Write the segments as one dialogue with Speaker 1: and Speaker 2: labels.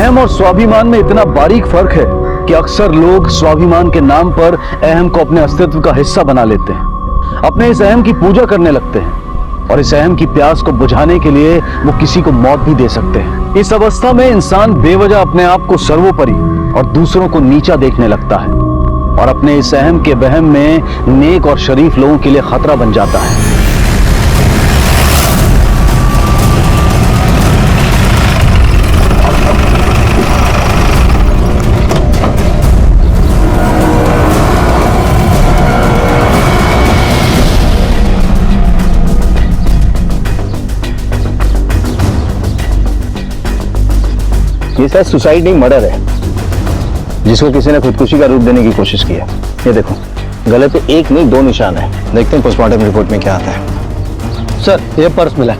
Speaker 1: अहम और स्वाभिमान में इतना बारीक फर्क है कि अक्सर लोग स्वाभिमान के नाम पर अहम को अपने अस्तित्व का हिस्सा बना लेते हैं, अपने इस अहम की पूजा करने लगते हैं और इस अहम की प्यास को बुझाने के लिए वो किसी को मौत भी दे सकते हैं। इस अवस्था में इंसान बेवजह अपने आप को सर्वोपरि और दूसरों को नीचा देखने लगता है और अपने इस अहम के वहम में नेक और शरीफ लोगों के लिए खतरा बन जाता है।
Speaker 2: ये शायद सुसाइड नहीं मर्डर है, जिसको किसी ने खुदकुशी का रूप देने की कोशिश की है। ये देखो, गले पे एक नहीं 2 निशान है। देखते हैं पोस्टमार्टम रिपोर्ट में क्या आता है।
Speaker 3: सर, ये पर्स मिला।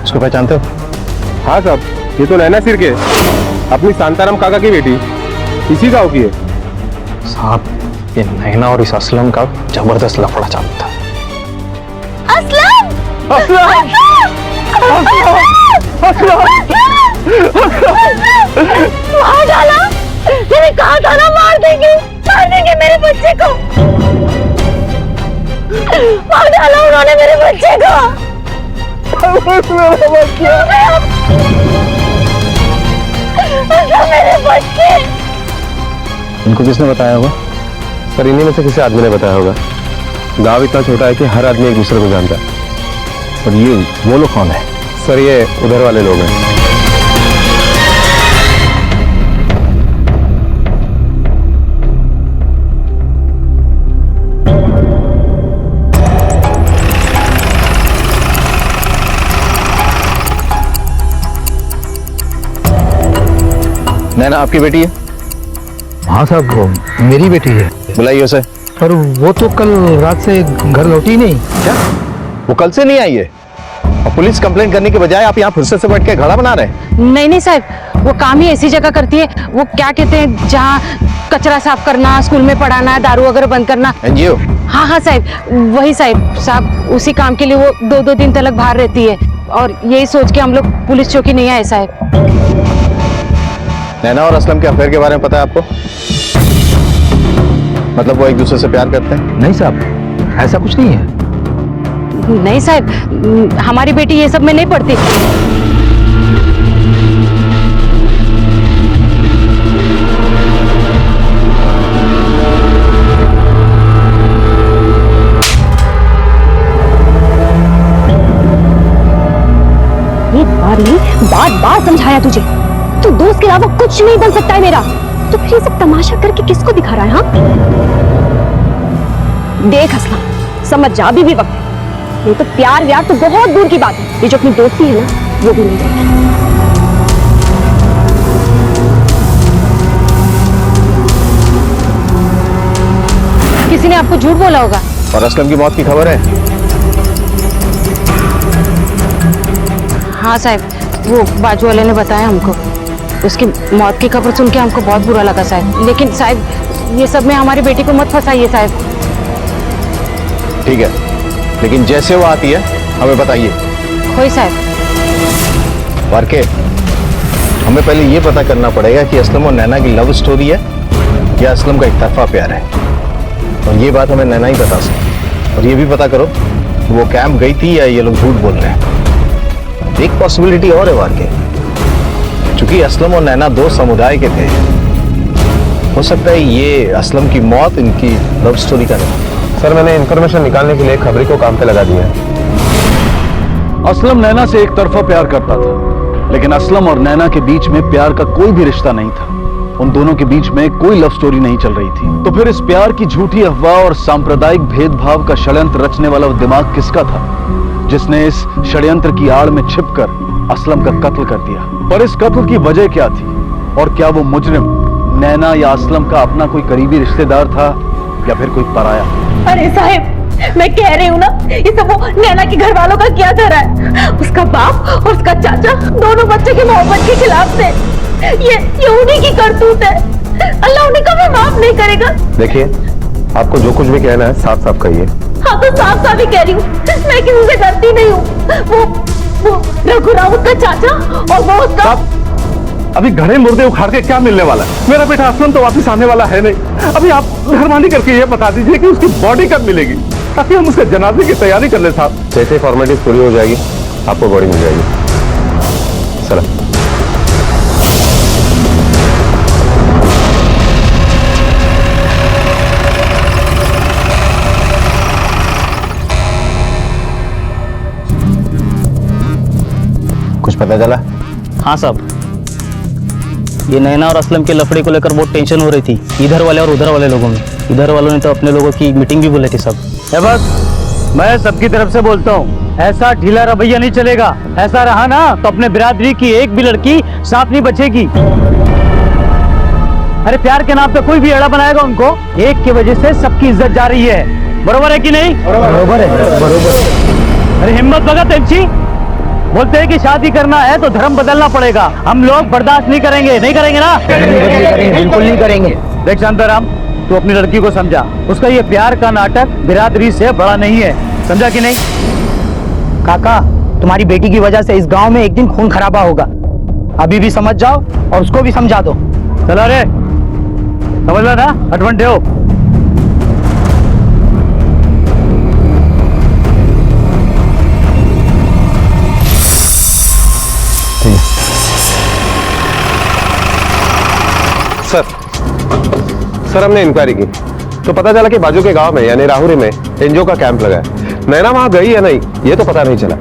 Speaker 2: इसको पहचानते हो?
Speaker 4: हाँ साहब, ये तो नैना सिर के अपनी शांताराम काका की बेटी, इसी गांव की है।
Speaker 2: साहब, ये नैना और इस असलम का जबरदस्त लफड़ा चालू था।
Speaker 5: असलम!
Speaker 4: असलम!
Speaker 5: मार डाला? मैंने कहा था ना मार देंगे मेरे बच्चे को। मार डाला उन्होंने मेरे बच्चे को। मेरे बच्चे।
Speaker 2: इनको किसने बताया होगा?
Speaker 4: सर, इन्हीं में से किसी आदमी ने बताया होगा। गांव इतना छोटा है कि हर आदमी एक दूसरे को जानता है।
Speaker 2: और ये वो लोग कौन है?
Speaker 4: सर, ये उधर वाले लोग हैं।
Speaker 2: नैना आपकी बेटी है?
Speaker 3: हाँ साहब, वो मेरी बेटी है।
Speaker 2: बुलाइए उसे।
Speaker 3: पर वो तो कल रात से घर लौटी नहीं।
Speaker 2: क्या? वो कल से नहीं आई है? और पुलिस कंप्लेंट करने के बजाय आप यहाँ फुर्सत से बैठ के घड़ा बना रहे हैं?
Speaker 6: नहीं साहब, वो काम ही ऐसी जगह करती है। वो क्या कहते हैं, जहाँ कचरा साफ करना, स्कूल में पढ़ाना, दारू वगैरह बंद करना।
Speaker 2: एनजीओ?
Speaker 6: हाँ साहब, वही साहब उसी काम के लिए वो 2-2 दिन तक बाहर रहती है और यही सोच के हम लोग पुलिस चौकी नहीं आए साहब।
Speaker 2: नैना और असलम के अफेयर के बारे में पता है आपको? मतलब वो एक दूसरे से प्यार करते हैं?
Speaker 3: नहीं साहब, ऐसा कुछ नहीं है।
Speaker 6: नहीं साहब, हमारी बेटी ये सब में नहीं पड़ती।
Speaker 5: बार बार समझाया तुझे, तू दोस्त के अलावा कुछ नहीं बन सकता है मेरा। तो फिर ये सब तमाशा करके किसको दिखा रहा है? हाँ देख असलम, समझ जा, अभी भी वक्त है। ये तो प्यार व्यार तो बहुत दूर की बात है, ये जो अपनी दोस्ती है ना, वो भी नहीं है।
Speaker 6: किसी ने आपको झूठ बोला होगा।
Speaker 2: और असलम की मौत की खबर है?
Speaker 6: हाँ साहब, वो बाजू वाले ने बताया हमको। उसकी मौत की खबर सुन के हमको बहुत बुरा लगा साहब। लेकिन साहब, ये सब में हमारी बेटी को मत फंसाइए साहब।
Speaker 2: ठीक है, लेकिन जैसे वो आती है हमें बताइए।
Speaker 6: कोई साहब?
Speaker 2: वारके, हमें पहले ये पता करना पड़ेगा कि असलम और नैना की लव स्टोरी है या असलम का एक तरफा प्यार है। और ये बात हमें नैना ही बता सकती। और ये भी पता करो वो कैंप गई थी या ये लोग झूठ बोल रहे हैं। एक पॉसिबिलिटी और है वारके, चूंकि असलम और नैना 2 समुदाय के थे, हो सकता है ये असलम की मौत इनकी लव स्टोरी का नहीं।
Speaker 4: सर, मैंने इंफॉर्मेशन निकालने के लिए खबरी को काम पे लगा दिया है।
Speaker 1: असलम नैना से एक तरफा प्यार करता था, लेकिन असलम और नैना के बीच में प्यार का कोई भी रिश्ता नहीं था। उन दोनों के बीच में कोई लव स्टोरी नहीं चल रही थी। तो फिर इस प्यार की झूठी अफवाह और सांप्रदायिक भेदभाव का षड्यंत्र रचने वाला दिमाग किसका था, जिसने इस षड्यंत्र की आड़ में छिपकर असलम का कत्ल कर दिया? पर इस कत्ल की वजह क्या थी और क्या वो मुजरिम नैना या असलम का अपना कोई करीबी रिश्तेदार था या फिर कोई पराया?
Speaker 5: अरे साहब, मैं कह रही हूँ ना, ये सब वो नैना के घर वालों का क्या धरा है। उसका बाप और उसका चाचा दोनों बच्चे की मोहब्बत के खिलाफ थे। ये उन्हीं की करतूत है। अल्लाह उन्हें कभी माफ नहीं करेगा।
Speaker 4: देखिए, आपको जो कुछ भी कहना है साफ साफ कहिए।
Speaker 5: हाँ तो साफ साफ ही कह रही हूँ, मैं किसी से डरती नहीं हूँ। वो रघु रावत का चाचा और वो उसका।
Speaker 4: अभी घड़े मुर्दे उखाड़ के क्या मिलने वाला है? मेरा बेटा असलम तो वापस आने वाला है नहीं। अभी आप मेहरबानी करके ये बता दीजिए कि उसकी बॉडी कब मिलेगी, ताकि हम उसके जनाजे की तैयारी कर ले साहब। जैसे फॉर्मेलिटीज पूरी हो जाएगी आपको बॉडी मिल जाएगी। सलाम।
Speaker 2: कुछ पता चला?
Speaker 7: हाँ साहब, ये नैना और असलम के लफड़े को लेकर बहुत टेंशन हो रही थी इधर वाले और उधर वाले लोगों में। इधर वालों ने तो अपने लोगों की मीटिंग भी बुलाई थी सब।
Speaker 3: बस मैं सबकी तरफ से बोलता हूँ, ऐसा ढीला रवैया नहीं चलेगा। ऐसा रहा ना तो अपने बिरादरी की एक भी लड़की साथ नहीं बचेगी। अरे प्यार के नाम पे कोई भी अड़ा बनाएगा उनको, एक की वजह से सबकी इज्जत जा रही है। बरोबर है कि नहीं? बरोबर है, बरोबर। अरे हिम्मत बगा तेमची, बोलते हैं कि शादी करना है तो धर्म बदलना पड़ेगा। हम लोग बर्दाश्त नहीं करेंगे, नहीं करेंगे ना? बिल्कुल नहीं करेंगे। देख शांताराम, तू अपनी लड़की को समझा, उसका ये प्यार का नाटक बिरादरी से बड़ा नहीं है, समझा कि नहीं? काका, तुम्हारी बेटी की वजह से इस गांव में एक दिन खून खराबा होगा। अभी भी समझ जाओ और उसको भी समझा दो। चलो रे, समझ लो ना, अटवंटे हो।
Speaker 4: सर हमने इंक्वायरी की तो पता चला कि बाजू के गांव में यानी राहुरी में एनजीओ का कैंप लगा है। नैना वहां गई या नहीं ये तो पता नहीं चला।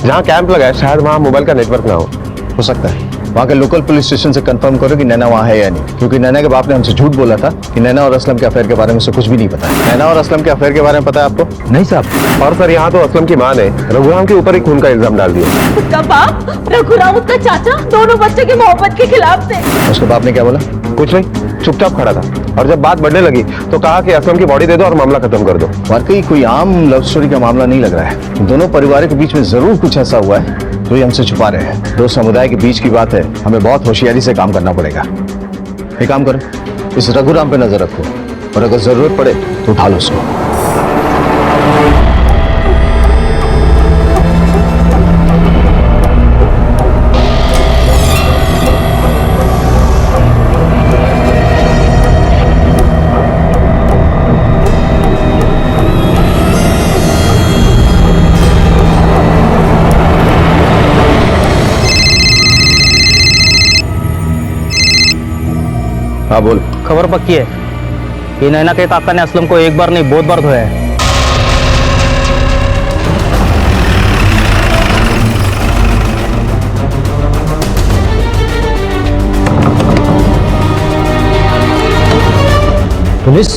Speaker 4: जहां कैंप लगा है शायद वहां मोबाइल का नेटवर्क ना हो
Speaker 2: सकता है वहां के लोकल पुलिस स्टेशन से कंफर्म करो कि नैना वहां है या नहीं, क्योंकि नैना के बाप ने हमसे झूठ बोला था कि नैना और असलम के अफेयर के बारे में से कुछ भी नहीं पता। नैना और असलम के अफेयर के बारे में पता है आपको?
Speaker 3: नहीं साहब।
Speaker 4: और सर यहाँ तो असलम की मां ने रघुराम के ऊपर ही खून का इल्जाम डाल दिया।
Speaker 5: उसका बाप, रघु रावत का चाचा, दोनों बच्चे की मोहब्बत के खिलाफ थे।
Speaker 2: उसके बाप ने क्या बोला?
Speaker 4: कुछ नहीं, चुपचाप खड़ा था और जब बात बढ़ने लगी तो कहा कि असलम की बॉडी दे दो और मामला खत्म कर दो।
Speaker 2: वाकई कोई आम लव स्टोरी का मामला नहीं लग रहा है। दोनों परिवारों के बीच में जरूर कुछ ऐसा हुआ है जो ये हमसे छुपा रहे हैं। दो समुदाय के बीच की बात है, हमें बहुत होशियारी से काम करना पड़ेगा। एक काम करो, इस रघुराम पे नजर रखो और अगर जरूरत पड़े तो उठा लो उसको।
Speaker 4: हाँ बोल।
Speaker 7: खबर पक्की है, ये नैना के काका ने असलम को एक बार नहीं बहुत बार धोया है।
Speaker 4: पुलिस?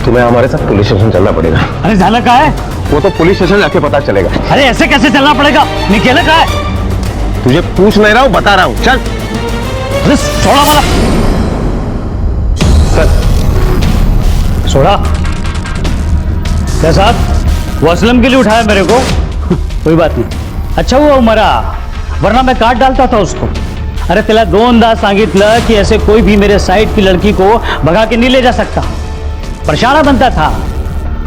Speaker 4: तुम्हें हमारे साथ पुलिस स्टेशन चलना पड़ेगा।
Speaker 3: अरे जाना कहाँ है?
Speaker 4: वो तो पुलिस स्टेशन जाके पता चलेगा।
Speaker 3: अरे ऐसे कैसे चलना पड़ेगा? निकला कहाँ है?
Speaker 4: तुझे पूछ नहीं रहा हूँ, बता रहा हूँ, चल।
Speaker 3: अरे सोड़ा वाला सोड़ा क्या साहब, वो असलम के लिए उठाया मेरे को? कोई बात नहीं, अच्छा हुआ मरा, वरना मैं काट डालता था उसको। अरे तेला दोनदा सांगितलं कि ऐसे कोई भी मेरे साइड की लड़की को भगा के नहीं ले जा सकता, परेशाना बनता था।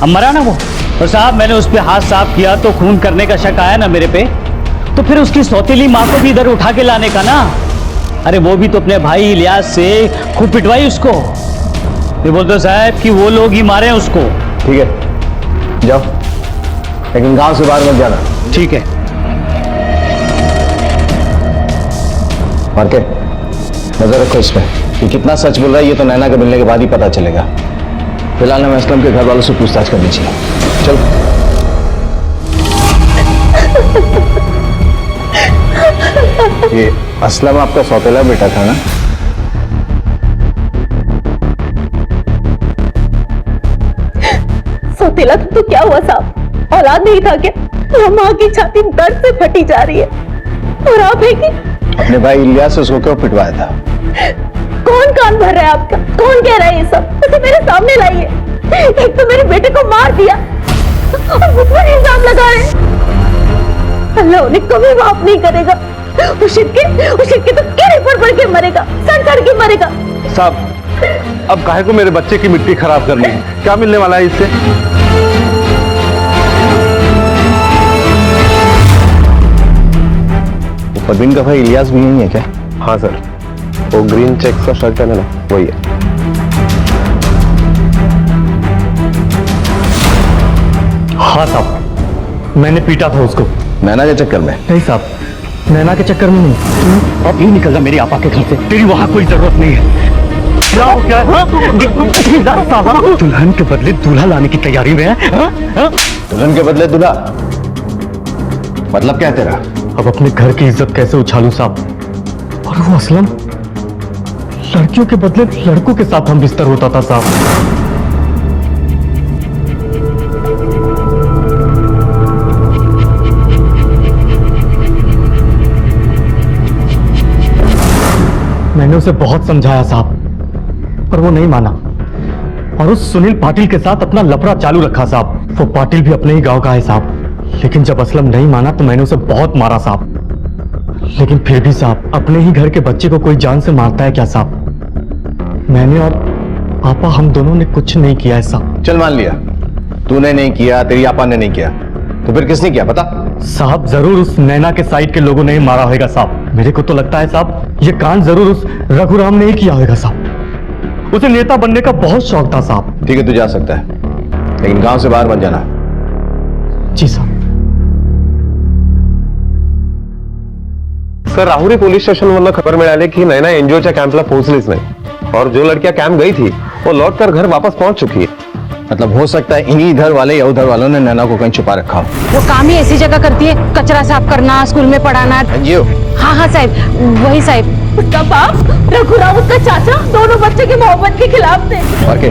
Speaker 3: अब मरा ना वो, तो साहब मैंने उस पर हाथ साफ किया तो खून करने का शक आया ना मेरे पे, तो फिर उसकी सौतेली माँ को भी इधर उठा के लाने का ना। अरे वो भी तो अपने भाई इलियास से खूब पिटवाई उसको। ये बोलते साहब कि वो लोग ही मारे उसको।
Speaker 2: ठीक है जाओ, लेकिन गांव से बाहर मत जाना।
Speaker 3: ठीक है।
Speaker 2: मार्के नजर रखो इस पे कि कितना सच बोल रहा है, ये तो नैना के मिलने के बाद ही पता चलेगा। फिलहाल हमें असलम के घर वालों से पूछताछ करनी चाहिए। चलो। ये असलम आपका सौतेला बेटा था ना?
Speaker 5: सौतेला तो क्या हुआ साहब, औलाद नहीं था क्या? माँ की छाती दर्द से फटी जा रही है और आप है कि
Speaker 2: अपने भाई इलियास से उसको क्यों पिटवाया था?
Speaker 5: कौन कान भर रहा है आपका? कौन कह रहा है ये सब? उसे मेरे सामने लाइए। एक तो मेरे बेटे को मार दिया और मुझ पर इल्जाम लगा रहे। अल्लाह उन्हें कभी माफ नहीं करेगा। उशित के तो केरे पर पड़ के मरेगा, सर चढ़ के मरेगा।
Speaker 4: साहब अब काहे को मेरे बच्चे की मिट्टी खराब करनी है? क्या मिलने वाला है इससे?
Speaker 2: और बिन का भाई इलियास भी यही है क्या?
Speaker 4: हाँ सर, वो ग्रीन चेक्स का शर्ट पहना ना, वही है।
Speaker 3: हाँ साहब, मैंने पीटा था उसको।
Speaker 2: नैना के चक्कर में?
Speaker 3: नहीं साहब, नैना के चक्कर में नहीं। तू अब ही निकल जा मेरी आपा के घर से, तेरी वहां कोई जरूरत नहीं है। क्या हो गया? दुल्हन के बदले दूल्हा लाने की तैयारी में है?
Speaker 2: दुल्हन के बदले दूल्हा? मतलब क्या है तेरा?
Speaker 3: अब अपने घर की इज्जत कैसे उछालूं साहब? और वो असलम लड़कियों के बदले लड़कों के साथ हम बिस्तर होता था साहब। मैंने उसे बहुत समझाया साहब, पर वो नहीं माना और उस सुनील पाटिल के साथ अपना लफड़ा चालू रखा साहब। वो पाटिल भी अपने ही गांव का है साहब, लेकिन जब असलम नहीं माना तो मैंने उसे बहुत मारा साहब। लेकिन फिर भी साहब, अपने ही घर के बच्चे को कोई जान से मारता है क्या साहब? मैंने और आपा, हम दोनों ने कुछ नहीं किया है साहब।
Speaker 2: चल मान लिया तूने नहीं किया, तेरी आपा ने नहीं किया, तो फिर किसने किया पता?
Speaker 3: साहब जरूर उस नैना के साइड के लोगों ने ही मारा होगा साहब। मेरे को तो लगता है साहब ये कांड जरूर उस रघुराम ने ही किया होगा साहब। उसे नेता बनने का बहुत शौक था साहब।
Speaker 2: ठीक है, तू जा सकता है, लेकिन गांव से बाहर मत जाना।
Speaker 3: जी साहब।
Speaker 4: सर, राहुरी पोलीस स्टेशनवरून खबर मिळाली की नैना एनजीओच्या कॅम्पला पोहोचलीच नाही और जो लड़कियां कैंप गई थी वो लौटकर घर वापस पहुंच चुकी है।
Speaker 2: मतलब हो सकता है इन्हीं इधर वाले या उधर वालों ने नैना को कहीं छुपा रखा हो।
Speaker 6: वो काम ही ऐसी जगह करती है, कचरा साफ करना, स्कूल में पढ़ाना।
Speaker 2: एनजीओ?
Speaker 6: हाँ हाँ साहब, वही साहब।
Speaker 5: उसका बाप रघुराम, उसका चाचा, दोनों बच्चे की मोहब्बत के खिलाफ थे।
Speaker 2: ओके,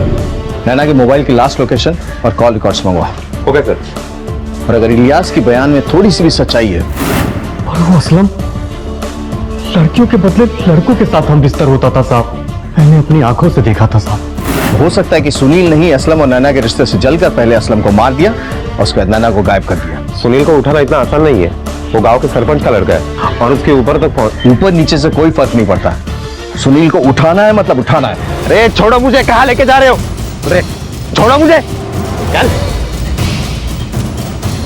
Speaker 2: नैना के मोबाइल की लास्ट लोकेशन और कॉल रिकॉर्ड्स मंगवा।
Speaker 4: Okay sir.
Speaker 2: और अगर इलियास की बयान में थोड़ी सी भी सच्चाई है,
Speaker 3: और वो असलम लड़कियों के बदले लड़कों के साथ हम बिस्तर होता था साहब। मैंने अपनी आंखों से देखा था साहब।
Speaker 2: हो सकता है कि सुनील ने ही असलम और नैना के रिश्ते से जलकर पहले असलम को मार दिया और उसके बाद नैना को गायब कर दिया।
Speaker 4: सुनील को उठाना इतना आसान नहीं है, वो गांव के सरपंच का लड़का है और उसके ऊपर तक पहुंच।
Speaker 2: ऊपर नीचे से कोई फर्क नहीं पड़ता, सुनील को उठाना है मतलब उठाना है।
Speaker 4: अरे छोड़ो मुझे, कहाँ लेके जा रहे हो? अरे छोड़ो मुझे, चल।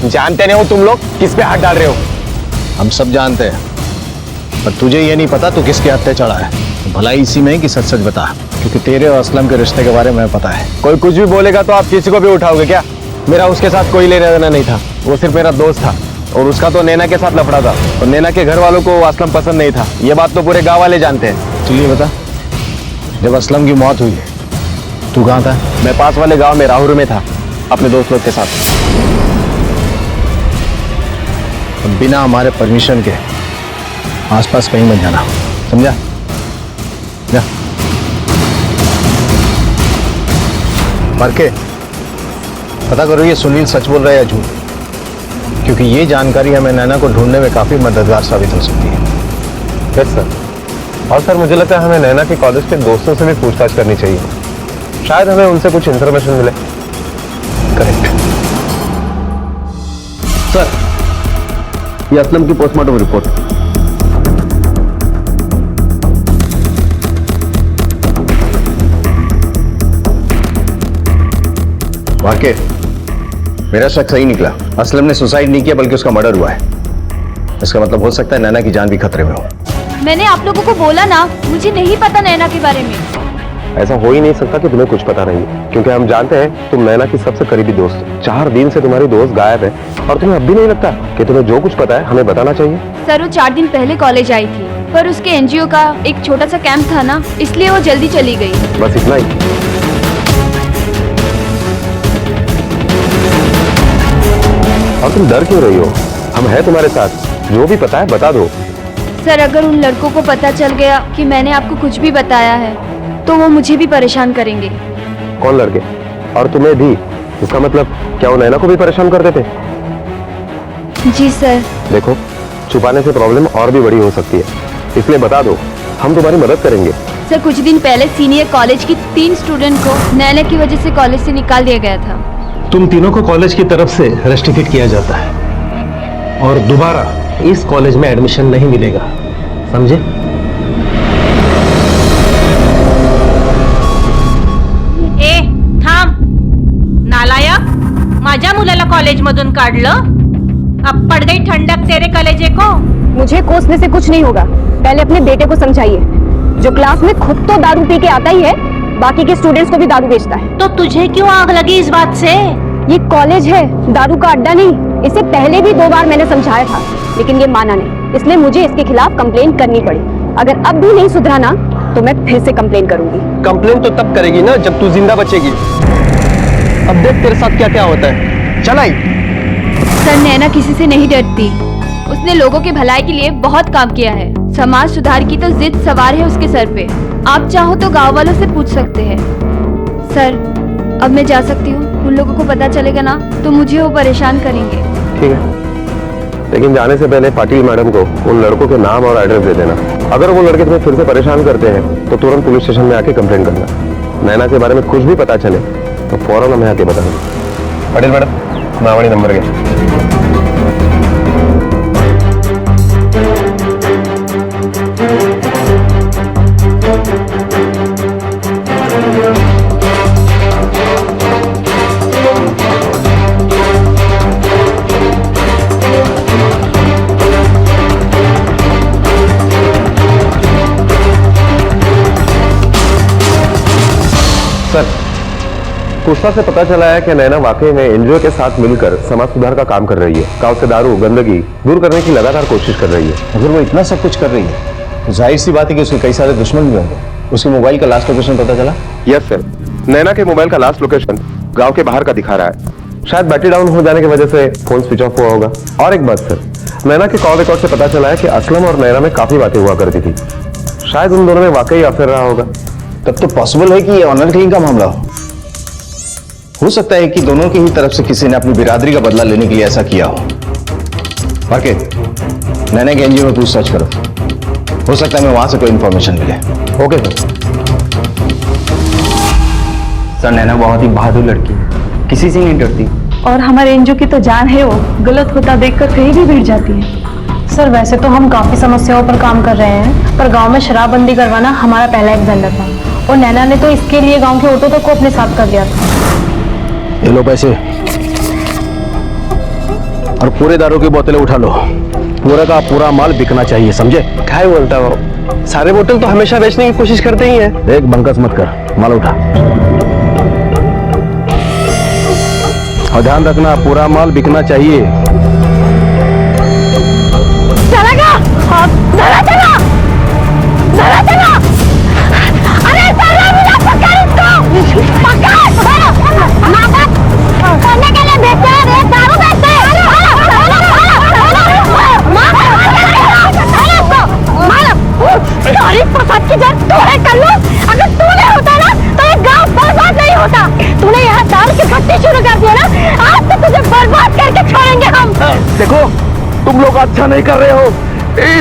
Speaker 4: जानते नहीं हो तुम लोग किस पे हाथ डाल रहे हो?
Speaker 2: हम सब जानते हैं, पर तुझे ये नहीं पता तू किसके हत्थे चढ़ा है। भलाई इसी में कि सच सच बता, क्योंकि तेरे और असलम के रिश्ते के बारे में पता है।
Speaker 4: कोई कुछ भी बोलेगा तो आप किसी को भी उठाओगे क्या? मेरा उसके साथ कोई लेना देना नहीं था, वो सिर्फ मेरा दोस्त था और उसका तो नैना के साथ लफड़ा था और नैना के घर वालों को असलम पसंद नहीं था। ये बात तो पूरे गांव वाले जानते हैं।
Speaker 2: चलिए बता, जब असलम की मौत हुई तू कहाँ था?
Speaker 4: मैं पास वाले गांव में राहुल में था अपने दोस्त लोग के साथ।
Speaker 2: बिना हमारे परमिशन के आसपास कहीं मत जाना, समझा? जा। मर के पता करो ये सुनील सच बोल रहा है या झूठ, क्योंकि ये जानकारी हमें नैना को ढूंढने में काफी मददगार साबित हो सकती है।
Speaker 4: Yes sir. और सर मुझे लगता है हमें नैना के कॉलेज के दोस्तों से भी पूछताछ करनी चाहिए, शायद हमें उनसे कुछ इन्फॉर्मेशन मिले।
Speaker 2: करेक्ट
Speaker 1: सर, ये असलम की पोस्टमार्टम रिपोर्ट।
Speaker 2: वाकई मेरा शक सही निकला, असलम ने सुसाइड नहीं किया बल्कि उसका मर्डर हुआ है। इसका मतलब हो सकता है नैना की जान भी खतरे में हो।
Speaker 5: मैंने आप लोगों को बोला ना, मुझे नहीं पता नैना के बारे में।
Speaker 4: ऐसा हो ही नहीं सकता कि तुम्हें कुछ पता नहीं है, क्योंकि हम जानते हैं तुम नैना की सबसे करीबी दोस्त हो। 4 दिन से तुम्हारी दोस्त गायब है और तुम्हें अब भी नहीं लगता कि तुम्हें जो कुछ पता है हमें बताना चाहिए?
Speaker 5: सर, वो 4 दिन पहले कॉलेज आई थी, पर उसके एनजीओ का एक छोटा सा कैंप था ना, इसलिए वो जल्दी चली गई।
Speaker 4: बस इतना ही? और तुम डर क्यों रही हो? हम हैं तुम्हारे साथ, जो भी पता है बता दो।
Speaker 5: सर, अगर उन लड़कों को पता चल गया कि मैंने आपको कुछ भी बताया है तो वो मुझे भी परेशान करेंगे।
Speaker 4: कौन लड़के? और तुम्हें भी? इसका मतलब क्या वो नैना को भी परेशान कर देते?
Speaker 5: जी सर।
Speaker 4: देखो, छुपाने से प्रॉब्लम और भी बड़ी हो सकती है, इसलिए बता दो, हम तुम्हारी मदद करेंगे।
Speaker 5: सर, कुछ दिन पहले सीनियर कॉलेज की 3 स्टूडेंट को नैना की वजह से कॉलेज से निकाल दिया गया था।
Speaker 2: तुम तीनों को कॉलेज की तरफ से रेस्ट्रिक्ट किया जाता है और दोबारा इस कॉलेज में एडमिशन नहीं मिलेगा, समझे?
Speaker 8: ए थांब, नालायक, माझ्या मुलाला कॉलेज मधून काढलं। अब पड़ गई ठंडक तेरे कलेजे को।
Speaker 9: मुझे कोसने से कुछ नहीं होगा। पहले अपने बेटे को समझाइए, जो क्लास में खुद तो दारू पी के आता ही है, बाकी के स्टूडेंट्स को भी दारू बेचता है।
Speaker 8: तो तुझे क्यों आग लगी इस बात से?
Speaker 9: ये कॉलेज है, दारू का अड्डा नहीं। इसे पहले भी 2 बार मैंने समझाया था, लेकिन ये माना नहीं, इसलिए मुझे इसके खिलाफ कंप्लेन करनी पड़ी। अगर अब भी नहीं सुधरा ना, तो मैं फिर से कंप्लेन करूंगी।
Speaker 3: कंप्लेन तो तब करेगी ना जब तू जिंदा बचेगी। अब देख तेरे साथ क्या क्या होता है। चल आई।
Speaker 10: सर, नैना किसी से नहीं डरती। उसने लोगों के भलाई के लिए बहुत काम किया है। समाज सुधार की तो जिद सवार है उसके सर पे। आप चाहो तो गांव वालों से पूछ सकते हैं। सर, अब मैं जा सकती हूँ। उन लोगों को पता चलेगा ना तो मुझे वो परेशान करेंगे।
Speaker 4: ठीक है, लेकिन जाने से पहले पाटिल मैडम को उन लड़कों के नाम और एड्रेस दे देना। अगर वो लड़के तुम्हें फिर से परेशान करते हैं तो तुरंत पुलिस स्टेशन में आके कंप्लेंट करना। नैना के बारे में कुछ भी पता चले तो फौरन हमें आके बताना। पाटिल मैडम, मावड़ी नंबर के। सर, पूछता से पता चला है कि नैना वाकई में एनजीओ के साथ मिलकर समाज सुधार का काम कर रही है। गांव से दारू गंदगी दूर करने की लगातार कोशिश कर रही है।
Speaker 2: अगर वो इतना सब कुछ कर रही है तो जाहिर सी बात है कि उसके कई सारे दुश्मन भी होंगे। उसके मोबाइल का लास्ट लोकेशन पता चला?
Speaker 4: यस सर, नैना के मोबाइल का लास्ट लोकेशन गांव के बाहर का दिखा रहा है। शायद बैटरी डाउन हो जाने की वजह से फोन स्विच ऑफ हुआ होगा। और एक बात सर, नैना के कॉल रिकॉर्ड से पता चला है कि असलम और नैना में काफी बातें हुआ करती थी। शायद उन दोनों में वाकई अफेयर रहा होगा।
Speaker 2: तब तो पॉसिबल है कि ये ऑनर किलिंग का मामला हो सकता है कि दोनों की ही तरफ से किसी ने अपनी बिरादरी का बदला लेने के लिए ऐसा किया हो। नैना के एनजीओ में पूछताछ करो, हो सकता है मैं वहां से कोई इंफॉर्मेशन मिले।
Speaker 3: ओके सर, नैना बहुत ही बहादुर लड़की है, किसी से नहीं डरती।
Speaker 5: और हमारे एनजीओ की तो जान है, वो गलत होता देखकर कहीं भी भिड़ जाती है।
Speaker 6: सर, वैसे तो हम काफी समस्याओं पर काम कर रहे हैं, पर गांव में शराबबंदी करवाना हमारा पहला एजेंडा था, और नैना ने तो इसके लिए गांव के ऑटो तक को अपने साथ कर लिया था।
Speaker 1: ये लो पैसे, और पूरे दारू की बोतलें उठा लो। पूरा का पूरा माल बिकना चाहिए, समझे?
Speaker 3: क्या बोलता हो? सारे बोतल तो हमेशा बेचने की कोशिश करते ही हैं।
Speaker 1: एक बंकस मत कर, माल उठा। और ध्यान रखना, पूरा माल बिकना चाहिए।
Speaker 5: चलेगा? चला चला चला चला। अरे पकड़ इसको, पकड़। करने के लिए बेचते हैं, दारू बेचते हैं। फसाद की जड़ तोड़े कर लो। अगर तूने होता ना तो ये गांव बर्बाद नहीं होता। तूने यहाँ दारू की भट्टी शुरू कर दिया ना, आज तो तुझे बर्बाद करके छोड़ेंगे हम।
Speaker 1: देखो, तुम लोग अच्छा नहीं कर रहे हो,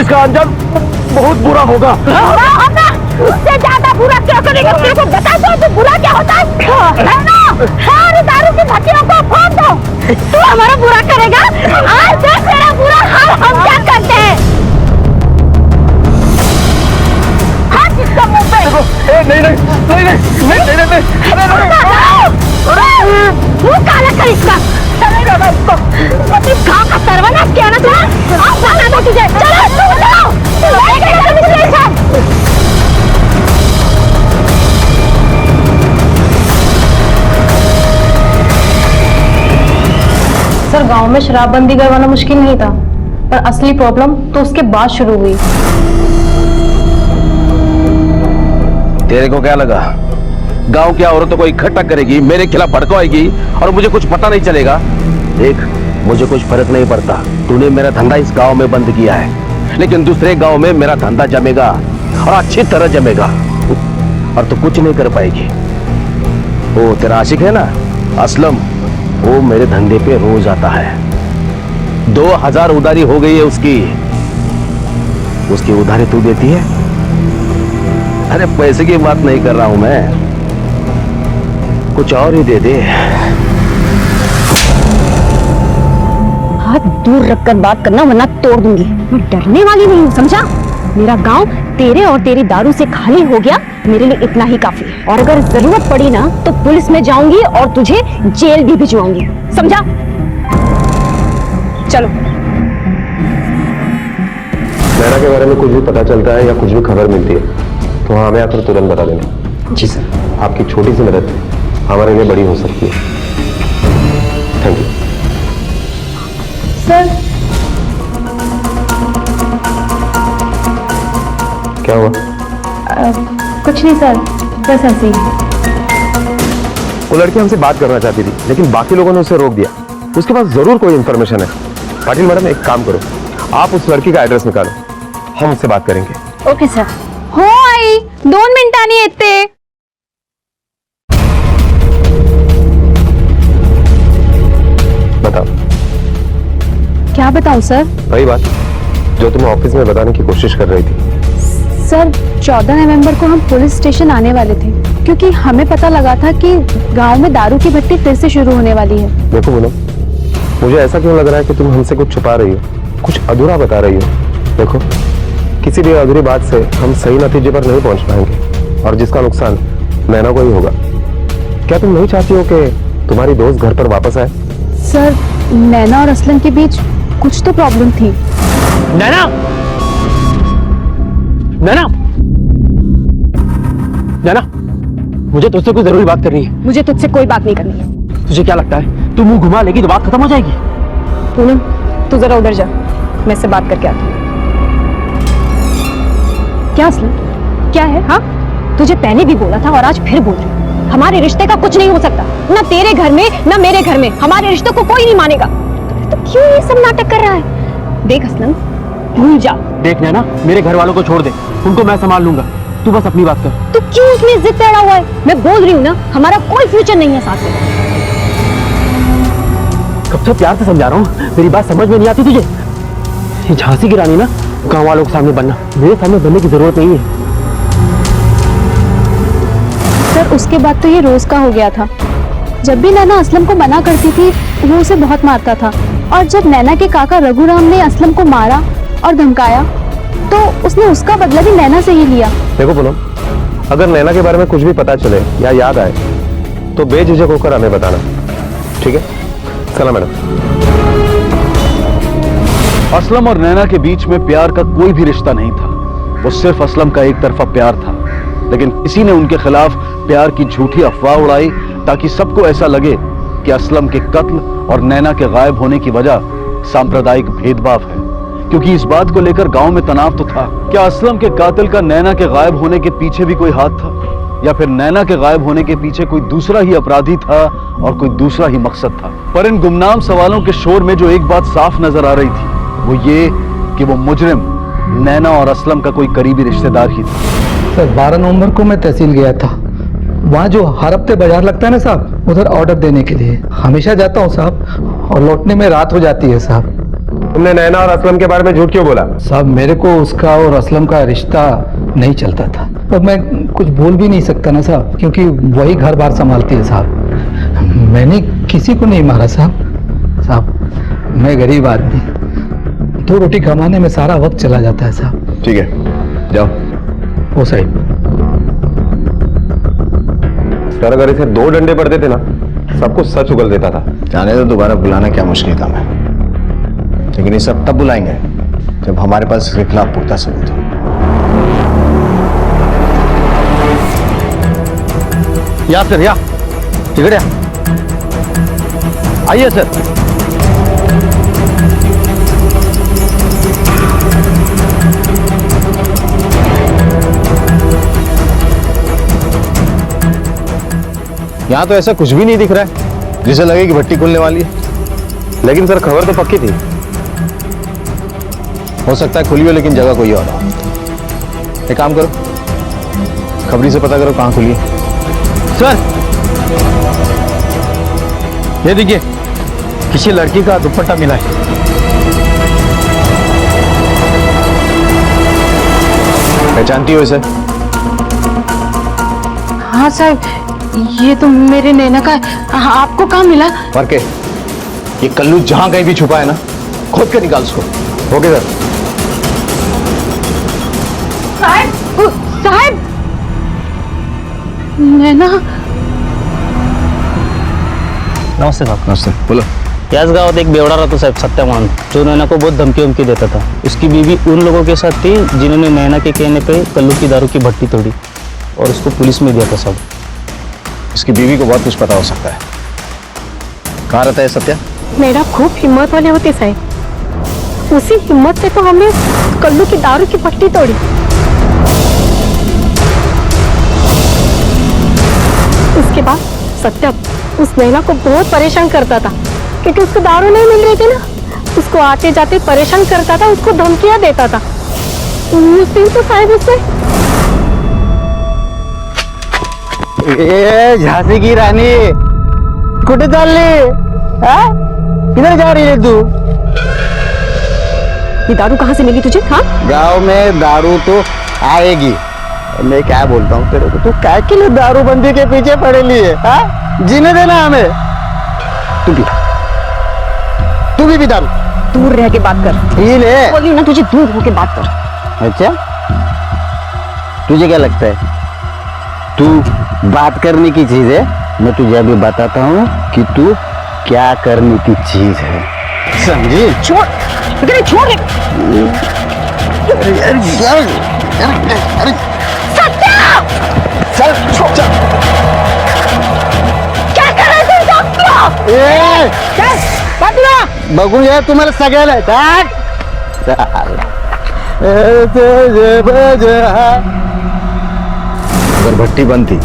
Speaker 1: इसका अंजाम बहुत बुरा होगा।
Speaker 5: उससे ज्यादा बुरा क्या करेगा? तेरे को बता दो तो बुरा क्या होता है ना? सारी दारू की भट्टियों को फोड़ दो। तू हमारा बुरा करेगा? आज देख तेरा बुरा हाल हम क्या करते हैं। हाथ इसका मुंह पे।
Speaker 1: नहीं नहीं नहीं नहीं नहीं नहीं नहीं,
Speaker 5: मुंह काला कर इसका। गाँव का सर्वनाश किया ना तुमने? अब जाना था तुझे। चलो चलो
Speaker 6: सर, गांव में शराबबंदी करवाना मुश्किल नहीं था, पर असली प्रॉब्लम तो उसके बाद शुरू हुई।
Speaker 1: तेरे को क्या लगा गांव की औरतों को इकट्ठा करेगी, मेरे खिलाफ भड़काएगी और मुझे कुछ पता नहीं चलेगा? देख, मुझे कुछ फर्क नहीं पड़ता। तूने मेरा धंधा इस गांव में बंद किया है, लेकिन दूसरे गांव में मेरा धंधा जमेगा और अच्छी तरह जमेगा, और तू कुछ नहीं कर पाएगी। वो तेरा आशिक है ना असलम, वो मेरे धंधे पे रोज आता है। 2000 उधारी हो गई है उसकी उधारी तू देती है? अरे पैसे की बात नहीं कर रहा हूं मैं, कुछ और ही दे दे।
Speaker 9: हाथ दूर रखकर बात करना, वरना तोड़ दूंगी। मैं डरने वाली नहीं हूँ, समझा? मेरा गांव तेरे और तेरी दारू से खाली हो गया, मेरे लिए इतना ही काफी है। और अगर जरूरत पड़ी ना तो पुलिस में जाऊंगी और तुझे जेल भी भिजवाऊंगी, समझा? चलो।
Speaker 4: के बारे में कुछ भी पता चलता है या कुछ भी खबर मिलती है तो हमें आकर तुरंत बता देना।
Speaker 2: जी सर।
Speaker 4: आपकी छोटी सी मदद हमारे लिए बड़ी हो सकती है। Thank you
Speaker 10: sir.
Speaker 4: क्या हुआ?
Speaker 10: कुछ नहीं सर, बस ऐसे ही।
Speaker 4: वो लड़की हमसे बात करना चाहती थी लेकिन बाकी लोगों ने उसे रोक दिया। उसके पास जरूर कोई इंफॉर्मेशन है। पाटिल मैडम एक काम करो, आप उस लड़की का एड्रेस निकालो, हम उससे बात करेंगे।
Speaker 10: Okay sir. हो आई 2 मिनिटांनी येते।
Speaker 4: बताओ।
Speaker 10: क्या बताऊं सर?
Speaker 4: वही बात जो तुम्हें ऑफिस में बताने की कोशिश कर रही थी।
Speaker 10: सर 14 नवंबर को हम पुलिस स्टेशन आने वाले थे क्योंकि हमें पता लगा था कि गांव में दारू की भट्टी फिर से शुरू होने वाली है।
Speaker 4: देखो बोलो, मुझे ऐसा क्यों लग रहा है कि तुम हमसे कुछ छुपा रही हो, कुछ अधूरा बता रही हो। देखो, किसी भी अधूरी बात से हम सही नतीजे पर नहीं पहुंच पाएंगे और जिसका नुकसान नैना को ही होगा। क्या तुम नहीं चाहती हो कि तुम्हारी दोस्त घर पर वापस आए?
Speaker 10: सर नैना और असलम के बीच कुछ तो प्रॉब्लम थी।
Speaker 3: नैना, नैना, नैना, मुझे तुझसे कोई जरूरी बात करनी है।
Speaker 9: मुझे तुझसे कोई बात नहीं करनी है।
Speaker 3: तुझे क्या लगता है तू मुंह घुमा लेगी तो बात खत्म हो जाएगी?
Speaker 9: पूनम, तू जरा उधर जा, मैं इससे बात करके आती हूँ। क्या असलम, क्या है? हाँ, तुझे पहले भी बोला था और आज फिर बोल रही हूँ, हमारे रिश्ते का कुछ नहीं हो सकता। ना तेरे घर में ना मेरे घर में, हमारे रिश्तों को कोई नहीं मानेगा। तो क्यों ये सब नाटक कर रहा है? देख असलम, भूल जा।
Speaker 3: देख नैना, मेरे घर वालों को छोड़ दे, उनको मैं संभाल लूंगा, तू बस अपनी बात कर।
Speaker 9: तू क्यों उसमें जिद पे अड़ा हुआ है? मैं बोल रही हूँ ना, हमारा कोई फ्यूचर नहीं है साथ में।
Speaker 3: कब से प्यार से समझा रहा हूँ, मेरी बात समझ में नहीं आती तुझे? ये झांसी की रानी ना गांव वालों के सामने बनना, मेरे सामने बनने की जरूरत नहीं है।
Speaker 10: सर उसके बाद तो ये रोज का हो गया था। जब भी नैना असलम को मना करती थी वो उसे बहुत मारता था, और जब नैना के काका रघुराम ने असलम को मारा और धमकाया तो उसने उसका बदला भी नैना से ही लिया।
Speaker 4: देखो पूनम, अगर नैना के बारे में कुछ भी पता चले या याद आए तो बेझिझक होकर हमें बताना, ठीक है? सलाम मैडम।
Speaker 1: असलम और नैना के बीच में प्यार का कोई भी रिश्ता नहीं था। वो सिर्फ असलम का एक तरफा प्यार था, लेकिन किसी ने उनके खिलाफ प्यार की झूठी अफवाह उड़ाई ताकि सबको ऐसा लगे कि असलम के कत्ल और नैना के गायब होने की वजह सांप्रदायिक भेदभाव है। क्योंकि इस बात को लेकर गांव में तनाव तो था। क्या असलम के कातिल का नैना के गायब होने के पीछे भी कोई हाथ था, या फिर नैना के गायब होने के पीछे कोई दूसरा ही अपराधी था और कोई दूसरा ही मकसद था? पर इन गुमनाम सवालों के शोर में जो एक बात साफ नजर आ रही थी वो ये कि वो मुजरिम नैना और असलम का कोई करीबी रिश्तेदार ही था।
Speaker 11: सर 12 नवंबर को मैं तहसील गया था। वहाँ जो हर हफ्ते बाजार लगता है ना साहब, उधर ऑर्डर देने के लिए हमेशा जाता हूँ साहब, और लौटने में रात हो जाती है साहब।
Speaker 4: तुमने नैना और असलम के बारे में झूठ क्यों बोला?
Speaker 11: साहब मेरे को उसका और असलम का रिश्ता नहीं चलता था, और मैं कुछ बोल भी नहीं सकता ना साहब, क्योंकि वही घर बार संभालती है साहब। मैंने किसी को नहीं मारा साहब। साहब मैं गरीब आदमी, 2 रोटी कमाने में सारा वक्त चला जाता है साहब।
Speaker 2: ठीक है, जाओ।
Speaker 11: ओ साहब,
Speaker 4: सर अगर इसे 2 डंडे पड़ते थे ना, सब कुछ सच उगल देता था।
Speaker 2: जाने तो दोबारा बुलाना क्या मुश्किल काम है, लेकिन ये सब तब बुलाएंगे जब हमारे पास इसके खिलाफ पुख्ता सबूत हो।
Speaker 3: या सर, या टिकट या आइए सर।
Speaker 2: यहाँ तो ऐसा कुछ भी नहीं दिख रहा है जिसे लगे कि भट्टी खुलने वाली है।
Speaker 4: लेकिन सर खबर तो पक्की थी।
Speaker 2: हो सकता है खुली हो, लेकिन जगह कोई और हो। एक काम करो, खबरी से पता करो कहाँ खुली है।
Speaker 3: सर ये देखिए, किसी लड़की का दुपट्टा मिला है।
Speaker 2: पहचानती हो इसे?
Speaker 6: हाँ साहब, ये तो मेरे नैना का है। आपको कहाँ मिला?
Speaker 2: फर्क है, ये कल्लू जहां कहीं भी छुपा है ना, खोद के निकाल उसको।
Speaker 4: Okay sir.
Speaker 6: साहब, नैना।
Speaker 7: नमस्ते साहब।
Speaker 2: नमस्ते, बोलो।
Speaker 7: याच गावात एक बेवडा रहता साहब सत्या मान, जो नैना को बहुत धमकी वमकी देता था। उसकी बीवी उन लोगों के साथ थी जिन्होंने नैना के कहने पे कल्लू की दारू की भट्टी तोड़ी और उसको पुलिस में दिया था साहब।
Speaker 2: इसकी बीवी को बहुत कुछ पता हो सकता है। कहाँ रहता है सत्या?
Speaker 9: मेरा खूब हिम्मत वाले होते साहब, उसी हिम्मत से तो हमने कल्लू की दारू की भट्टी तोड़ी। उसके बाद सत्या उस नैना को बहुत परेशान करता था, क्योंकि उसको दारू नहीं मिल रही थी ना, उसको आते जाते परेशान करता था, उसको धमकियां देता था। उस दिन तो साहब उससे
Speaker 3: झांसी की रानी कुठे चालली? किधर जा रही है तू?
Speaker 9: ये दारू कहाँ से मिली तुझे? हाँ,
Speaker 3: गांव में दारू तो आएगी। मैं क्या बोलता हूँ तेरे को, तू क्या के लिए दारू बंदी के पीछे पड़े लिए? जीने देना हमें। तू भी दारू
Speaker 9: दूर रह के बात कर।
Speaker 3: पी ले।
Speaker 9: बोली ना तुझे, दूर होके बात कर।
Speaker 3: अच्छा, तुझे क्या लगता है तू बात करने की चीज है? मैं तुझे अभी बताता हूँ कि तू क्या करने की चीज है, समझी?
Speaker 9: छोड़, अरे छोड़ रे। सत्या!
Speaker 3: चल, चल।
Speaker 9: क्या कर रहे थे
Speaker 3: बघूया तुम्हाला सगळ्याला
Speaker 2: अगर भट्टी बंद थी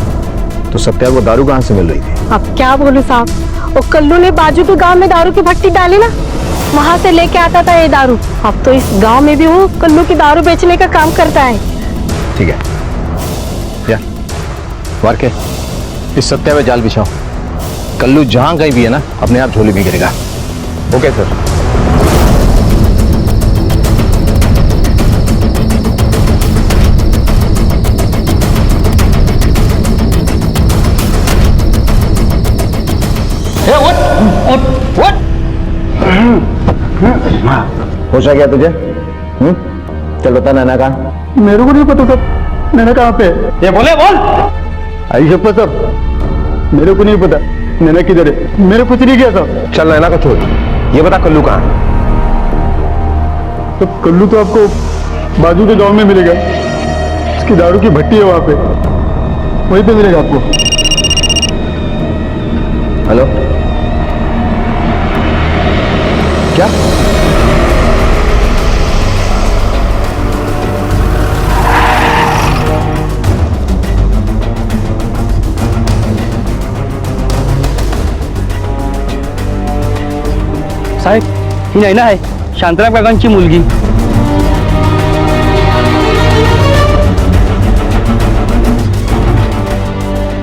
Speaker 2: तो सत्या को दारू कहाँ से मिल रही थी?
Speaker 9: अब क्या बोलूं साहब, वो कल्लू ने बाजू के गांव में दारू की भट्टी डाली ना, वहां से लेके आता था ये दारू। अब तो इस गांव में भी वो कल्लू की दारू बेचने का काम करता है।
Speaker 2: ठीक है, या वार के इस सत्या में जाल बिछाओ। कल्लू जहां कहीं भी है ना, अपने आप झोली में गिरेगा। Okay sir. होश आ गया तुझे? चल बता नैना कहाँ?
Speaker 3: मेरे को नहीं पता सर, नैना कहाँ पे?
Speaker 7: ये बोले बोल।
Speaker 3: आई शप्पा सर, मेरे को नहीं पता नैना किधर है। मेरे कुछ नहीं किया सर।
Speaker 2: चल नैना को छोड़, ये बता कल्लू कहाँ है?
Speaker 3: तो कल्लू तो आपको बाजू के गांव में मिलेगा, उसकी दारू की भट्टी है वहां पे, वहीं पे मिलेगा आपको।
Speaker 2: हेलो, क्या?
Speaker 7: साहेब ही नैना आहे, शांताराम काकांची मुलगी।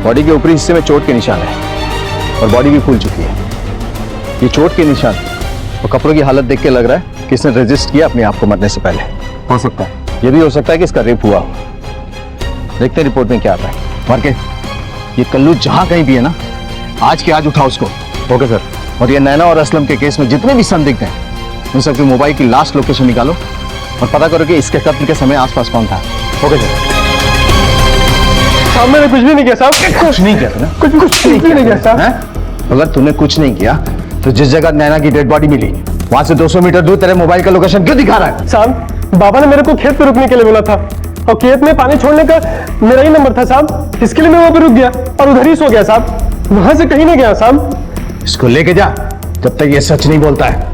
Speaker 2: बॉडी के ऊपरी हिस्से में चोट के निशान है और बॉडी भी फूल चुकी है। ये चोट के निशान और कपड़ों की हालत देख के लग रहा है कि इसने रजिस्ट किया अपने आप को मरने से पहले।
Speaker 3: हो सकता है,
Speaker 2: ये भी हो सकता है कि इसका रेप हुआ हो। देखते हैं रिपोर्ट में क्या आता है। मार के ये कल्लू जहां कहीं भी है ना, आज के आज उठाओ उसको। Okay sir. और ये नैना और असलम के केस में जितने भी संदिग्ध हैं, उन सबके मोबाइल की लास्ट लोकेशन निकालो और पता करो कि इसके कत्ल के समय आसपास कौन था। Okay sir.
Speaker 3: साहब मैंने कुछ भी नहीं किया साहब।
Speaker 2: कुछ नहीं किया ना?
Speaker 3: कुछ भी नहीं किया साहब।
Speaker 2: अगर तूने कुछ नहीं किया तो जिस जगह नैना की डेड बॉडी मिली वहां से 200 मीटर दूर तेरे मोबाइल का लोकेशन क्यों दिखा रहा है?
Speaker 3: साहब बाबा ने मेरे को खेत पे रुकने के लिए बोला था और खेत में पानी छोड़ने का मेरा ही नंबर था साहब, इसके लिए मैं वहां पे रुक गया और उधर ही सो गया साहब, वहां से कहीं नहीं गया साहब।
Speaker 2: इसको लेके जा जब तक ये सच नहीं बोलता है।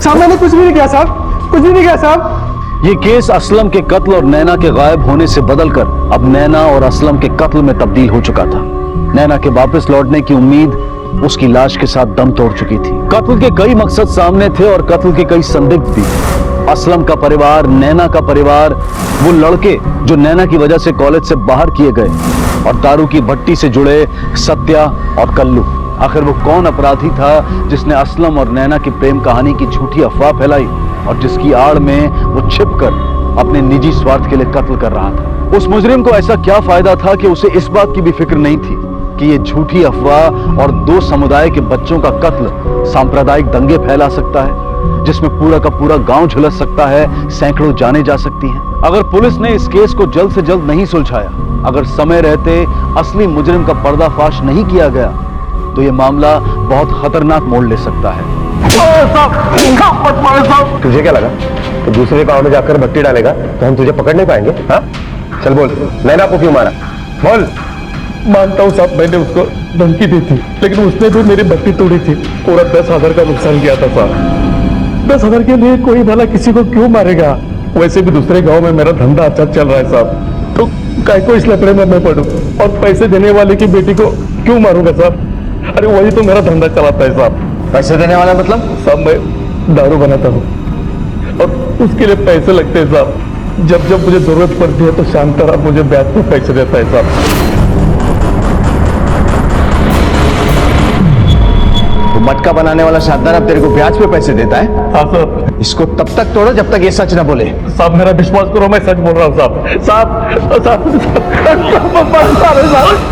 Speaker 3: साहब मैंने कुछ भी नहीं किया साहब, कुछ भी नहीं किया साहब।
Speaker 1: ये केस असलम के कत्ल और नैना के गायब होने से बदलकर अब नैना और असलम के कत्ल में तब्दील हो चुका था। नैना के वापस लौटने की उम्मीद उसकी लाश के साथ दम तोड़ चुकी थी। कत्ल के कई मकसद सामने थे और कत्ल के कई संदिग्ध भी। असलम का परिवार, नैना का परिवार, वो लड़के जो नैना की वजह से कॉलेज से बाहर किए गए और दारू की भट्टी से जुड़े सत्या और कल्लू। आखिर वो कौन अपराधी था जिसने असलम और नैना की प्रेम कहानी की झूठी अफवाह फैलाई और जिसकी आड़ में वो छिपकर अपने निजी स्वार्थ के लिए कत्ल कर रहा था? उस मुजरिम को ऐसा क्या फायदा था कि उसे इस बात की भी फिक्र नहीं थी कि ये झूठी अफवाह और दो समुदाय के बच्चों का कत्ल सांप्रदायिक दंगे फैला सकता है, जिसमें पूरा का पूरा गांव झुलस सकता है, सैकड़ों जाने जा सकती हैं। अगर पुलिस ने इस केस को जल्द से जल्द नहीं सुलझाया, अगर समय रहते असली मुजरिम का पर्दाफाश नहीं किया गया, तो ये मामला बहुत खतरनाक मोड़ ले सकता है।
Speaker 4: तुझे क्या लगा तो दूसरे गांव में जाकर भट्टी डालेगा तो हम तुझे पकड़ नहीं पाएंगे? हाँ चल बोल, नैना को क्यों मारा? बोल।
Speaker 12: मानता हूँ साहब, मैंने उसको धमकी दी थी, लेकिन उसने भी मेरी भट्टी तोड़ी थी। पूरा 10,000 का नुकसान किया था साहब। 10,000 के लिए कोई भला किसी को क्यों मारेगा? वैसे भी दूसरे गांव में मेरा धंधा अच्छा चल रहा है साहब, तो काय को इस लफड़े में मैं पड़ूं और पैसे देने वाले की बेटी को क्यों मारूंगा साहब? अरे वही तो मेरा धंधा चलाता है साहब।
Speaker 2: पैसे देने वाला मतलब?
Speaker 12: साहब मैं दारू बनाता हूँ और उसके लिए पैसे लगते हैं साहब। जब जब मुझे जरूरत पड़ती है तो शांताराम मुझे ब्याज पर पैसे देता है साहब।
Speaker 2: तो मटका बनाने वाला शांताराम तेरे को ब्याज पे पैसे देता है?
Speaker 12: हाँ साहब।
Speaker 2: इसको तब तक तोड़ो जब तक ये सच ना बोले।
Speaker 12: साहब मेरा विश्वास करो, मैं सच बोल रहा हूँ साहब।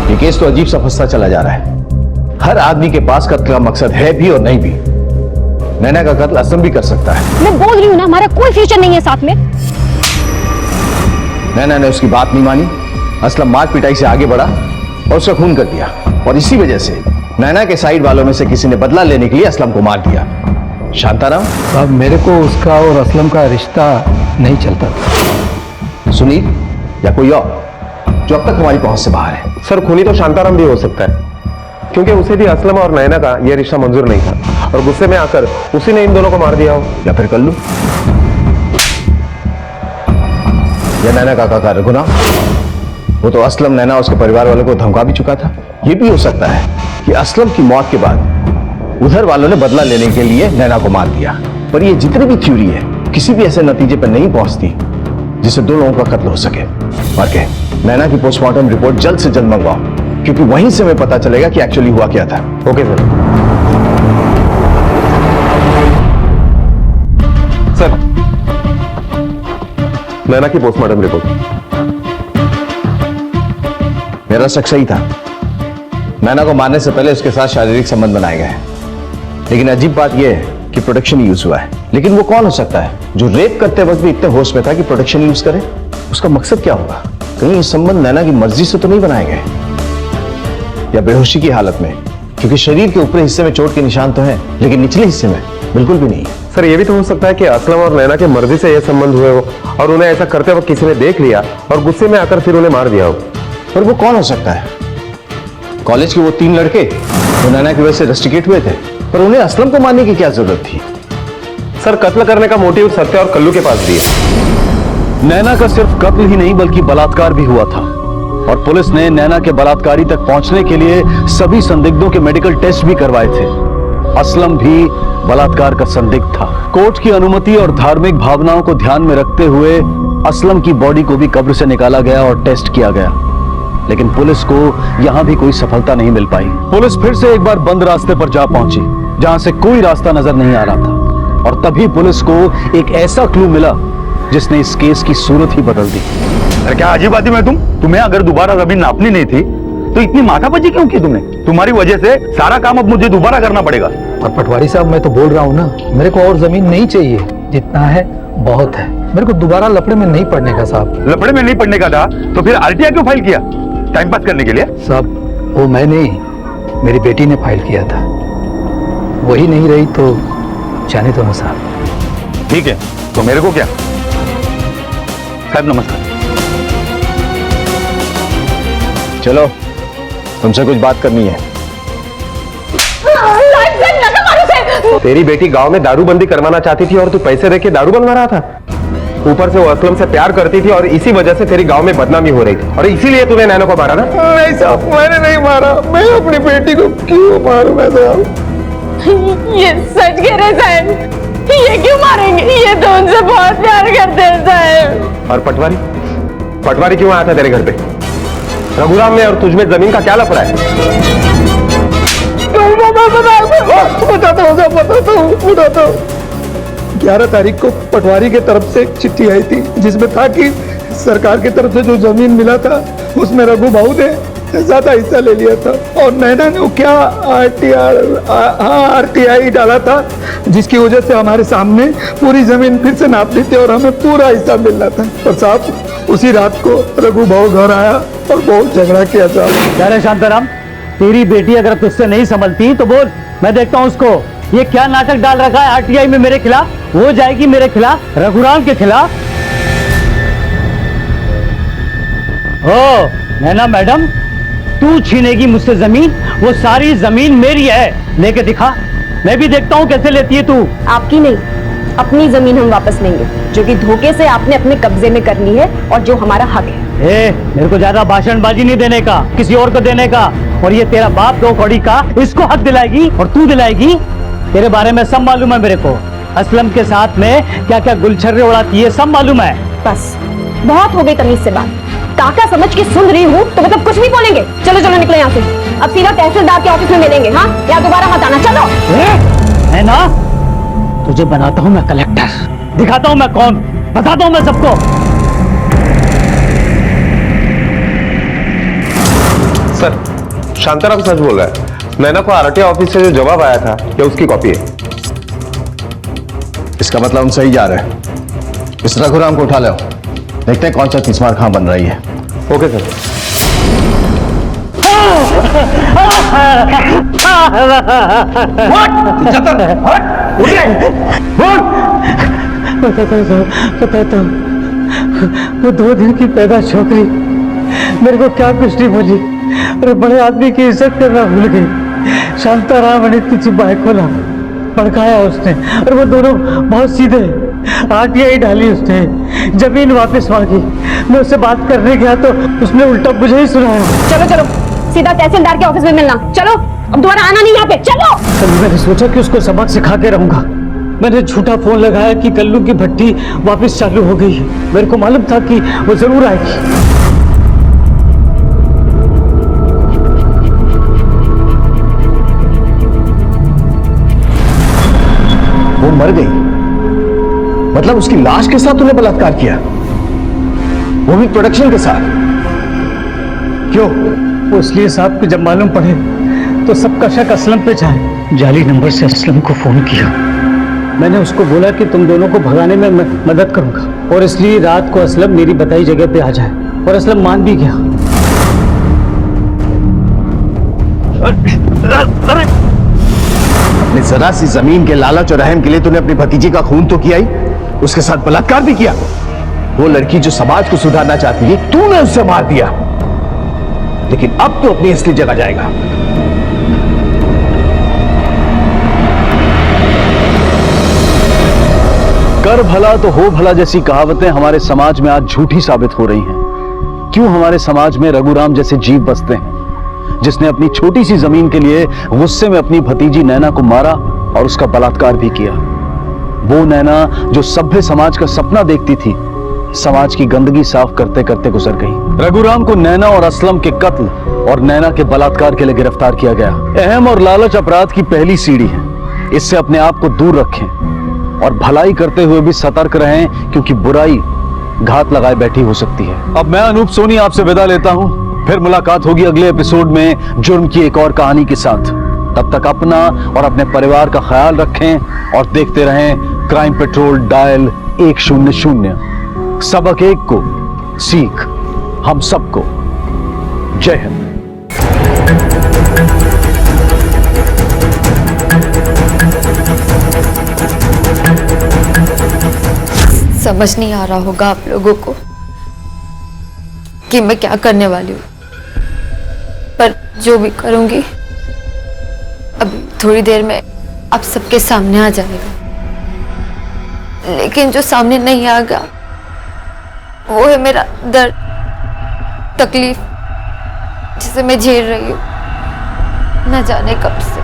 Speaker 2: ये केस तो अजीब सा फंसता चला जा रहा है। हर आदमी के पास कत्ल का मकसद है भी और नहीं भी। नैना का कत्ल असलम भी कर सकता है।
Speaker 9: मैं बोल रही हूँ ना, हमारा कोई फ्यूचर नहीं है साथ में।
Speaker 2: नैना ने उसकी बात नहीं मानी, असलम मार पिटाई से आगे बढ़ा और उसका खून कर दिया, और इसी वजह से नैना के साइड वालों में से किसी ने बदला लेने के लिए असलम को मार दिया। शांताराम
Speaker 11: साहब मेरे को उसका और असलम का रिश्ता नहीं चलता था।
Speaker 2: सुनील या कोई और जो अब तक हमारी पहुंच से बाहर है?
Speaker 4: सर खूनी तो शांताराम भी हो सकता है, क्योंकि उसे भी असलम और नैना का यह रिश्ता मंजूर नहीं था और गुस्से में आकर उसी ने इन दोनों को मार दिया हो।
Speaker 2: या फिर कल्लू या नैना का काका रघुना, वो तो असलम, नैना और उसके परिवार वालों को धमका भी चुका था। ये भी हो सकता है कि असलम की मौत के बाद उधर वालों ने बदला लेने के लिए नैना को मार दिया। पर ये जितनी भी थ्योरी है किसी भी ऐसे नतीजे पर नहीं पहुंचती जिससे दो लोगों का कत्ल हो सके। और क्या, नैना की पोस्टमार्टम रिपोर्ट जल्द से जल्द मंगवाओ, क्योंकि वहीं से हमें पता चलेगा कि एक्चुअली हुआ क्या था।
Speaker 4: Okay sir. सर नैना की पोस्टमार्टम रिपोर्ट।
Speaker 2: मेरा शक सही था। नैना को मारने से पहले उसके साथ शारीरिक संबंध बनाए गए, लेकिन अजीब बात यह है कि प्रोटेक्शन यूज हुआ है। लेकिन वो कौन हो सकता है जो रेप करते वक्त भी इतने होश में था कि प्रोटेक्शन यूज करे? उसका मकसद क्या होगा? कहीं ये संबंध नैना की मर्जी से तो नहीं बनाए गए, या बेहोशी की हालत में? क्योंकि शरीर के ऊपरी हिस्से में चोट के निशान तो हैं, लेकिन निचले हिस्से में बिल्कुल भी नहीं।
Speaker 4: सर ये भी तो हो सकता है कि असलम और नैना की मर्जी से यह संबंध हुए हो और उन्हें ऐसा करते वक्त किसी ने देख लिया और गुस्से में आकर फिर उन्हें मार दिया हो।
Speaker 2: पर वो कौन हो सकता है? कॉलेज के वो 3 लड़के जो नैना की वजह से रस्टिकेट हुए थे, पर उन्हें असलम को मारने की क्या जरूरत थी?
Speaker 4: सर कत्ल करने का मोटिव सत्या और कल्लू के पास भी है।
Speaker 1: नैना का सिर्फ कत्ल ही नहीं बल्कि बलात्कार भी हुआ था, और पुलिस ने नैना के बलात्कारी तक पहुंचने के लिए सभी संदिग्धों के मेडिकल टेस्ट भी करवाए थे। असलम भी बलात्कार का संदिग्ध था। कोर्ट की अनुमति और धार्मिक भावनाओं को ध्यान में रखते हुए असलम की बॉडी को भी कब्र से निकाला गया और टेस्ट किया गया, लेकिन पुलिस को यहां भी कोई सफलता नहीं मिल पाई। पुलिस फिर से एक बार बंद रास्ते पर जा पहुंची जहां से कोई रास्ता नजर नहीं आ रहा था, और तभी पुलिस को एक ऐसा क्लू मिला जिसने इस केस की सूरत ही बदल दी।
Speaker 13: अरे क्या अजीब आदमी है तुम? तुम्हें अगर दोबारा जमीन नापनी नहीं थी तो इतनी माथापच्ची क्यों की तुमने? तुम्हारी वजह से सारा काम अब मुझे दोबारा करना पड़ेगा।
Speaker 11: और पटवारी साहब मैं तो बोल रहा हूँ ना, मेरे को और जमीन नहीं चाहिए, जितना है बहुत है। मेरे को दोबारा लफड़े में नहीं पड़ने का साहब।
Speaker 13: लफड़े में नहीं पड़ने का था तो फिर आरटीआई क्यों फाइल किया? टाइम पास करने के लिए?
Speaker 11: साहब वो मैं नहीं, मेरी बेटी ने फाइल किया था। वही नहीं रही तो जाने दो ना साहब।
Speaker 13: ठीक है, तो मेरे को क्या? साहब नमस्कार।
Speaker 2: चलो तुमसे कुछ बात करनी है।
Speaker 4: तेरी बेटी गांव में दारूबंदी करवाना चाहती थी और तू पैसे देके दारू बनवा रहा था। ऊपर से वो असलम से प्यार करती थी और इसी वजह से तेरी गांव में बदनामी हो रही थी, और इसीलिए तूने नैना को मारा ना?
Speaker 12: नहीं साहब, मैंने नहीं मारा। मैं अपनी बेटी को क्यों मारूंगा साहब?
Speaker 5: ये सच कह रहे साहब, ये क्यों मारेंगे? ये तो उनसे बहुत प्यार करते हैं साहब।
Speaker 4: और पटवारी क्यों आया था तेरे घर पे? रघुराम में और तुझमें जमीन का क्या लफड़ा है?
Speaker 12: बताता हूँ। 11 तारीख को पटवारी के तरफ से एक चिट्ठी आई थी जिसमें था कि सरकार की तरफ से जो जमीन मिला था उसमें रघु बाबू ने ज्यादा हिस्सा ले लिया था, और नैना ने क्या आरटीआई डाला था, जिसकी वजह से हमारे सामने पूरी जमीन फिर से नाप ली थी और हमें पूरा हिस्सा मिलना था। और साहब उसी रात को रघु बाबू घर आया और बहुत झगड़ा किया साहब।
Speaker 3: क्या रे शांताराम, तेरी बेटी अगर तुझसे नहीं संभलती तो बोल, मैं देखता हूँ उसको। ये क्या नाटक डाल रखा है आरटीआई में मेरे खिलाफ, वो जाएगी मेरे खिलाफ, रघुराम के खिलाफ। ओ नैना मैडम, तू छीनेगी मुझसे जमीन, वो सारी जमीन मेरी है, लेके दिखा, मैं भी देखता हूँ कैसे लेती है तू।
Speaker 9: आपकी नहीं, अपनी जमीन हम वापस लेंगे, जो कि धोखे से आपने अपने कब्जे में कर ली है और जो हमारा हक है।
Speaker 3: मेरे को ज्यादा भाषणबाजी नहीं देने का, किसी और को देने का। और ये तेरा बाप 2 कौड़ी का, इसको हक दिलाएगी और तू दिलाएगी। तेरे बारे में सब मालूम है मेरे को, असलम के साथ में क्या क्या गुलछर्रे उड़ाती है सब मालूम है।
Speaker 9: बस बहुत हो गई तमीज से बात, काका समझ के सुन रही हूँ तो मतलब कुछ भी बोलेंगे। चलो चलो निकलो यहाँ से, अब सीधा तहसीलदार के ऑफिस में मिलेंगे। हाँ, या दोबारा मत आना। चलो।
Speaker 3: है ना, तुझे बनाता हूँ मैं कलेक्टर, दिखाता हूँ मैं कौन, बताता हूँ मैं सबको।
Speaker 4: सर, शांताराम सच बोल रहा है। नैना को आरटीआई ऑफिस से जो जवाब आया था, ये उसकी कॉपी है।
Speaker 2: इसका मतलब हम सही जा रहे हैं। इस रघुराम को उठा लो, देखते हैं कौन सा तीसमार खां बन रही है।
Speaker 4: Okay sir.
Speaker 3: बताता हूँ, वो 2 दिन की पैदाश हो गई, मेरे को क्या कुछ नहीं बोली। अरे बड़े आदमी की इज्जत करना भूल गई। शांताराम ने तुझे बाइक खोला, भड़काया उसने, और वो दोनों बहुत सीधे, आरटीआई डाली उसने, जमीन वापस मांगी। मैं उससे बात करने गया तो उसने उल्टा मुझे ही सुनाया।
Speaker 9: चलो चलो सीधा तहसीलदार के ऑफिस में मिलना। चलो, अब दोबारा आना नहीं यहाँ पे। चलो।
Speaker 3: कल मैंने सोचा कि उसको सबक सिखा के रहूंगा। मैंने झूठा फोन लगाया कि कल्लू की भट्टी वापस चालू हो गई है। मेरे को मालूम था कि वो जरूर आएगी।
Speaker 2: वो मर गई, मतलब उसकी लाश के साथ तूने बलात्कार किया, वो भी प्रोडक्शन के साथ। क्यों?
Speaker 3: वो इसलिए साहब कि जब मालूम पड़े तो सबका शक असलम पे जाए। जाली नंबर से असलम को फोन किया। मैंने उसको बोला कि तुम दोनों को भगाने में मैं मदद करूंगा, और इसलिए रात को असलम मेरी बताई जगह पे आ जाए, और असलम मान भी गया।
Speaker 2: अपनी जरा सी जमीन के लालच और रहम के लिए तूने अपनी भतीजी का खून तो किया ही, उसके साथ बलात्कार भी किया। वो लड़की जो समाज को सुधारना चाहती है, तूने उससे मार दिया। लेकिन अब तो अपनी असली जगह जाएगा।
Speaker 1: कर भला तो हो भला जैसी कहावतें हमारे समाज में आज झूठी साबित हो रही हैं। क्यों हमारे समाज में रघुराम जैसे जीव बसते हैं, जिसने अपनी छोटी सी जमीन के लिए गुस्से में अपनी भतीजी नैना को मारा और उसका बलात्कार भी किया। वो नैना जो सभ्य समाज का सपना देखती थी, समाज की गंदगी साफ करते करते गुजर गई। रघुराम को नैना और असलम के कत्ल और नैना के बलात्कार के लिए गिरफ्तार किया गया। अहम और लालच अपराध की पहली सीढ़ी है, इससे अपने आप को दूर रखें और भलाई करते हुए भी सतर्क रहें, क्योंकि बुराई घात लगाए बैठी हो सकती है। अब मैं अनूप सोनी आपसे विदा लेता हूं, फिर मुलाकात होगी अगले एपिसोड में जुर्म की एक और कहानी के साथ। तब तक अपना और अपने परिवार का ख्याल रखें और देखते रहें क्राइम पेट्रोल डायल 100। सबक एक को, सीख हम सबको। जय हिंद।
Speaker 10: समझ नहीं आ रहा होगा आप लोगों को कि मैं क्या करने वाली हूँ, पर जो भी करूंगी अभी थोड़ी देर में आप सबके सामने आ जाएगा। लेकिन जो सामने नहीं आएगा वो है मेरा दर्द, तकलीफ, जिसे मैं झेल रही हूँ न जाने कब से।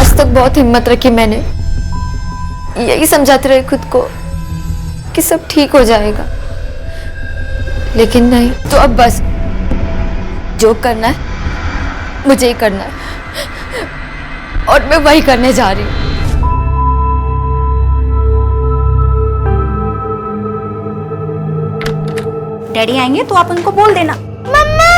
Speaker 10: आज तक बहुत हिम्मत रखी मैंने, यही समझाते रहे खुद को कि सब ठीक हो जाएगा, लेकिन नहीं। तो अब बस जो करना है मुझे ही करना है, और मैं वही करने जा रही हूँ।
Speaker 8: डैडी आएंगे तो आप उनको बोल देना। मम्मा!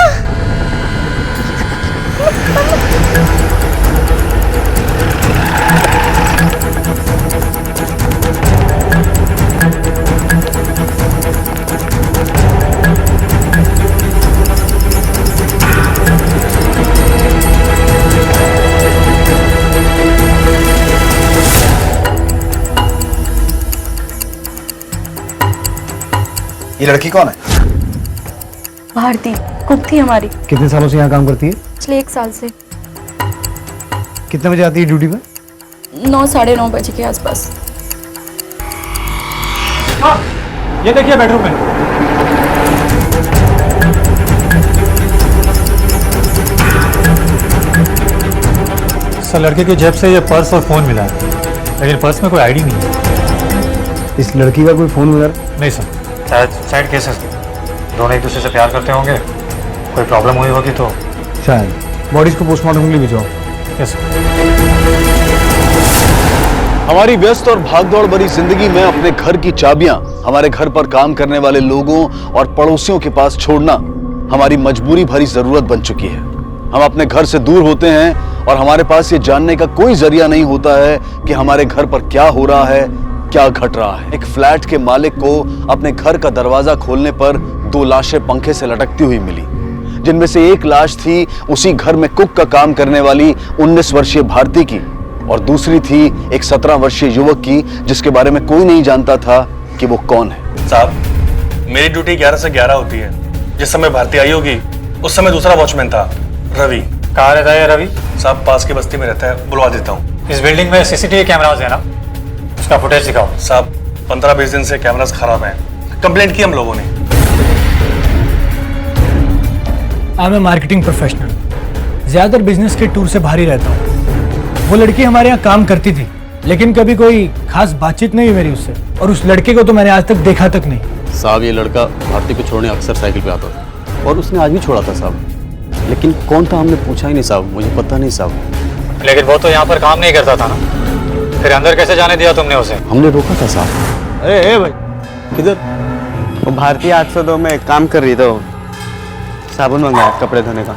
Speaker 2: ये लड़की कौन है?
Speaker 5: भारती कुक थी हमारी।
Speaker 2: कितने सालों से यहाँ काम करती है?
Speaker 5: पिछले 1 साल से।
Speaker 2: कितने बजे आती है ड्यूटी पे?
Speaker 5: 9 साढ़े 9 बजे के आसपास।
Speaker 3: ये देखिए बेडरूम में।
Speaker 12: सर लड़के की जेब से ये पर्स और फोन मिला है, लेकिन पर्स में कोई आईडी नहीं है।
Speaker 2: इस लड़की का कोई फोन वगैरह?
Speaker 12: नहीं सर, शायद साइड केसेस थे, दोनों एक दूसरे से प्यार करते होंगे, कोई प्रॉब्लम हुई होगी तो
Speaker 2: शायद। बॉडीज को पोस्टमार्टम के लिए भिजवाओ।
Speaker 12: Yes sir.
Speaker 1: हमारी व्यस्त और भागदौड़ भरी जिंदगी में अपने घर की चाबियां हमारे घर पर काम करने वाले लोगों और पड़ोसियों के पास छोड़ना हमारी मजबूरी भरी जरूरत बन चुकी है। हम अपने घर से दूर होते हैं और हमारे पास ये जानने का कोई जरिया नहीं होता है कि हमारे घर पर क्या हो रहा है, क्या घट रहा है। एक फ्लैट के मालिक को अपने घर का दरवाजा खोलने पर 2 लाशें पंखे से लटकती हुई मिली, जिनमें से एक लाश थी उसी घर में कुक का काम करने वाली 19 वर्षीय भारती की, और दूसरी थी एक 17 वर्षीय युवक की, जिसके बारे में कोई नहीं जानता था कि वो कौन है।
Speaker 14: साहब, मेरी ड्यूटी 11 से 11 होती है। जिस समय भारती आई होगी उस समय दूसरा वॉचमैन था, रवि।
Speaker 12: कहाँ रहता है रवि?
Speaker 14: साहब पास की बस्ती में रहता है, बुलवा देता हूँ।
Speaker 12: इस बिल्डिंग में सीसीटीवी कैमरास है ना, उसका फुटेज दिखाओ।
Speaker 14: साहब 15-20 दिन से कैमरास खराब हैं, कंप्लेंट की हम लोगों ने।
Speaker 3: I am a marketing professional, ज्यादातर बिजनेस के टूर से बाहर ही रहता हूँ। वो लड़की हमारे यहाँ काम करती थी, लेकिन कभी कोई खास बातचीत नहीं हुई मेरी उससे, और उस लड़के को तो मैंने आज तक देखा तक नहीं।
Speaker 7: साहब ये लड़का भारती को छोड़ने अक्सर साइकिल पे आता था, और उसने आज भी छोड़ा था साहब, लेकिन कौन था हमने पूछा ही नहीं साहब, मुझे पता नहीं साहब।
Speaker 12: लेकिन वो तो यहाँ पर काम नहीं करता था ना, फिर अंदर कैसे जाने दिया तुमने उसे?
Speaker 7: हमने रोका था साहब।
Speaker 2: ए भाई, किधर?
Speaker 15: वो भारतीय 802 में काम कर रही, तो साबुन मंगाया कपड़े धोने का।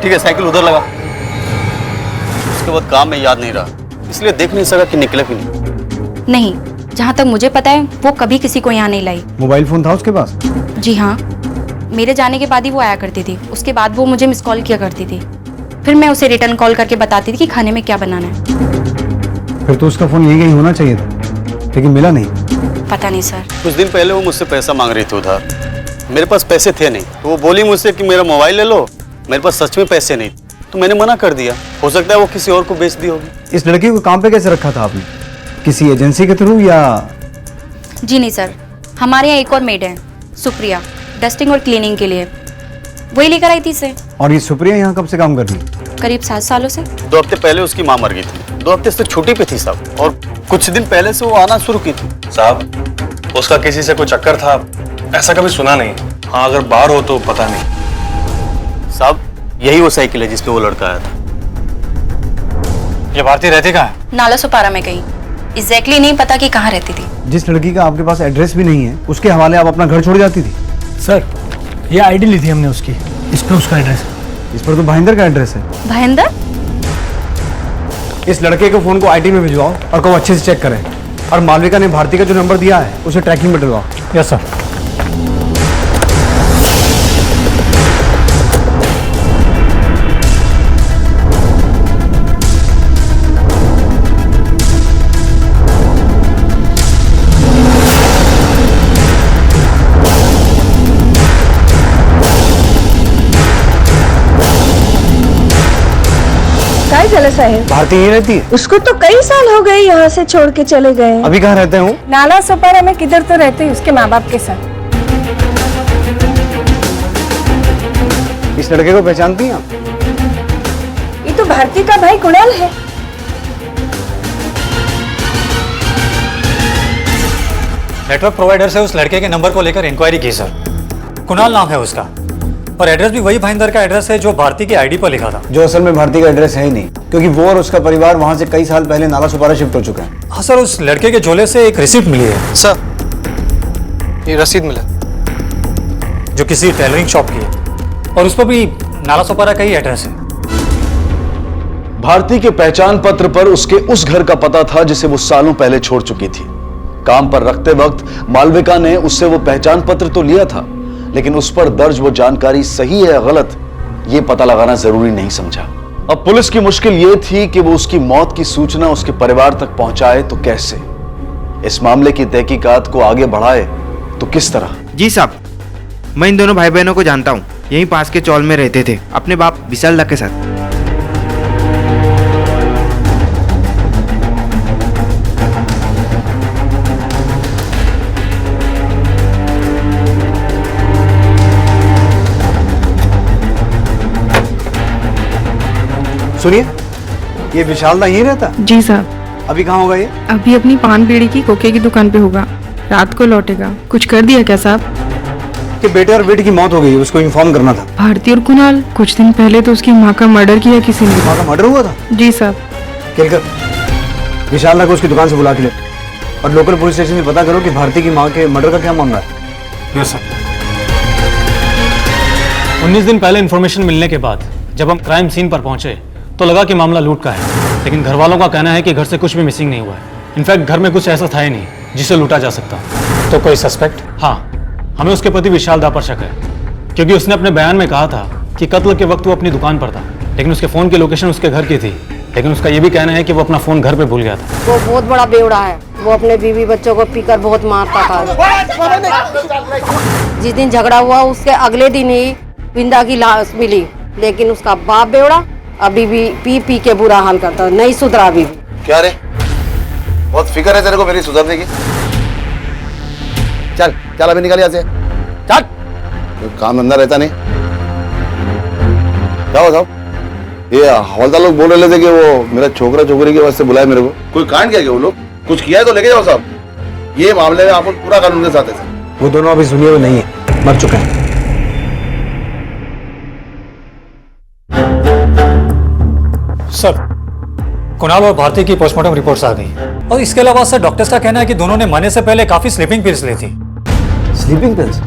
Speaker 7: ठीक है, साइकिल उधर लगा। उसके बाद काम में याद नहीं रहा, इसलिए देख नहीं सका कि निकले कि
Speaker 8: नहीं, जहाँ तक मुझे पता है वो कभी किसी को यहाँ नहीं लाई।
Speaker 2: मोबाइल फोन था उसके पास?
Speaker 8: जी हाँ, मेरे जाने के बाद ही वो आया करती थी। उसके बाद वो मुझे मिस कॉल किया करती थी, फिर मैं उसे रिटर्न कॉल करके बताती थी कि खाने में क्या बनाना है।
Speaker 2: फिर तो उसका फोन यही कहीं होना चाहिए था, लेकिन मिला नहीं।
Speaker 8: पता नहीं सर।
Speaker 7: कुछ दिन पहले वो मुझसे पैसा मांग रही थी उधार, मेरे पास पैसे थे नहीं, तो वो बोली मुझसे कि मेरा मोबाइल ले लो। मेरे पास सच में पैसे नहीं, तो मैंने मना कर दिया। हो सकता है वो किसी और को बेच दी होगी।
Speaker 2: इस लड़की को काम पे कैसे रखा था आपने? किसी एजेंसी के थ्रू या?
Speaker 8: जी नहीं सर, हमारे यहाँ एक और मेड है, सुप्रिया, डस्टिंग और क्लीनिंग के लिए, वही लेकर आई थी इसे।
Speaker 2: और ये सुप्रिया यहाँ कब से काम कर रही है?
Speaker 8: करीब 7 सालों से।
Speaker 7: 2 हफ्ते पहले उसकी माँ मर गई थी, 2 हफ्ते से छुट्टी पे थी साहब, और कुछ दिन पहले से वो आना शुरू की थी।
Speaker 14: साहब उसका किसी से कोई चक्कर था ऐसा कभी सुना नहीं। हाँ, अगर बाहर हो तो पता नहीं।
Speaker 7: साहब यही वो साइकिल है जिसपे वो लड़का आया था।
Speaker 12: ये भारती रहती कहाँ है?
Speaker 8: नाला सुपारा में कहीं, एग्जैक्टली नहीं पता कि कहाँ रहती थी।
Speaker 2: जिस लड़की का आपके पास एड्रेस भी नहीं है, उसके हवाले आप अपना घर छोड़ जाती थी?
Speaker 3: सर, ये आईडी ली थी हमने उसकी, इस पर उसका एड्रेस है।
Speaker 2: इस पर तो भाईंदर का एड्रेस है।
Speaker 8: भाईंदर?
Speaker 2: इस लड़के के फोन को आईटी में भिजवाओ और को अच्छे से चेक करें, और मालविका ने भारती का जो नंबर दिया है उसे ट्रैकिंग में डलवाओ।
Speaker 12: Yes sir.
Speaker 9: साहब,
Speaker 2: भारती यही रहती है?
Speaker 9: उसको तो कई साल हो गए यहाँ से छोड़ के चले गए।
Speaker 2: अभी कहाँ रहते हो?
Speaker 9: नाला सुपारा में। किधर तो रहते हैं उसके माँ बाप के साथ।
Speaker 2: इस लड़के को पहचानती हैं आप?
Speaker 9: ये तो भारती का भाई कुणाल है।
Speaker 12: नेटवर्क प्रोवाइडर से उस लड़के के नंबर को लेकर इंक्वायरी की सर। कुणाल नाम है उसका, और एड्रेस भी वही भाईंदर का एड्रेस है जो भारती की आईडी पर लिखा था।
Speaker 2: जो असल में भारती का एड्रेस है ही नहीं, क्योंकि वो और उसका परिवार वहां से कई साल पहले नाला सुपारा शिफ्ट हो चुका है।
Speaker 12: हाँ सर, उस लड़के के झोले से एक रिसिप्ट मिली है
Speaker 15: सर, ये रसीद मिला
Speaker 12: जो किसी टेलरिंग शॉप की है, और उस पर भी नाला सुपारा का ही एड्रेस है।
Speaker 1: भारती के पहचान पत्र पर उसके उस घर का पता था जिसे वो सालों पहले छोड़ चुकी थी। काम पर रखते वक्त मालविका ने उससे वो पहचान पत्र तो लिया था, लेकिन उस पर दर्ज वो जानकारी सही है या गलत, ये पता लगाना जरूरी नहीं समझा। अब पुलिस की मुश्किल ये थी कि वो उसकी मौत की सूचना उसके परिवार तक पहुंचाए तो कैसे, इस मामले की तहकीकात को आगे बढ़ाए तो किस तरह?
Speaker 16: जी साहब, मैं इन दोनों भाई बहनों को जानता हूँ। यहीं पास के चौल में रहते थे अपने बाप विशाल दा के साथ।
Speaker 17: सुनिए, ये विशाल दा यहीं रहता?
Speaker 18: जी साहब।
Speaker 17: अभी कहाँ होगा ये?
Speaker 18: अभी अपनी पान बीड़ी की कोके की दुकान पे होगा, रात को लौटेगा। कुछ कर दिया क्या साहब?
Speaker 17: कि बेटे और बेटी की मौत हो गई, उसको इन्फॉर्म करना था।
Speaker 18: भारती और कुणाल, कुछ दिन पहले तो उसकी माँ का मर्डर किया किसी ने।
Speaker 17: माँ का मर्डर हुआ था?
Speaker 18: जी साहब।
Speaker 17: केलकर, विशाल दा को उसकी दुकान से बुला के ले और लोकल पुलिस स्टेशन से पता करो कि भारती की माँ के मर्डर का क्या मामला है।
Speaker 19: Yes sir. 19 दिन पहले इन्फॉर्मेशन मिलने के बाद जब हम क्राइम सीन पर पहुंचे तो लगा कि मामला लूट का है, लेकिन घर वालों का कहना है कि घर से कुछ भी मिसिंग नहीं हुआ है। इनफैक्ट घर में कुछ ऐसा था ही नहीं जिसे लूटा जा सकता। तो कोई सस्पेक्ट? हाँ, हमें उसके पति विशाल दा पर शक है, क्योंकि उसने अपने बयान में कहा था कि कत्ल के वक्त वो अपनी दुकान पर था, लेकिन उसके फोन की लोकेशन उसके घर की थी। लेकिन उसका ये भी कहना है कि वो अपना फोन घर पे भूल गया था।
Speaker 6: वो बहुत बड़ा बेवड़ा है, वो अपने बीवी बच्चों को पीकर बहुत मारता था। जिस दिन झगड़ा हुआ उसके अगले दिन ही विंदा की लाश मिली, लेकिन उसका बाप बेवड़ा अभी भी पी पी के बुरा हाल करता, नहीं सुधरा अभी भी।
Speaker 2: क्या रे, बहुत फिक्र है तेरे को मेरी सुधरने की? चल चल अभी निकल यहाँ से, चल। कोई काम धंधा रहता नहीं। जाओ जाओ। ये हवलदार लोग बोल रहे थे कि वो मेरा छोकरा छोकरी के वास्ते बुलाए मेरे को। कोई कांड किया क्या वो लोग? कुछ किया है तो लेके जाओ साहब। ये मामले में आप पूरा कानून के साथ है।
Speaker 17: वो दोनों अभी दुनिया में नहीं है, मर चुके हैं।
Speaker 19: सर, कुणाल और भारती की पोस्टमार्टम रिपोर्ट्स आ गई और इसके अलावा सर डॉक्टर्स का कहना है कि दोनों ने मरने से पहले काफी स्लीपिंग पिल्स ली थी।
Speaker 17: Sleeping pills?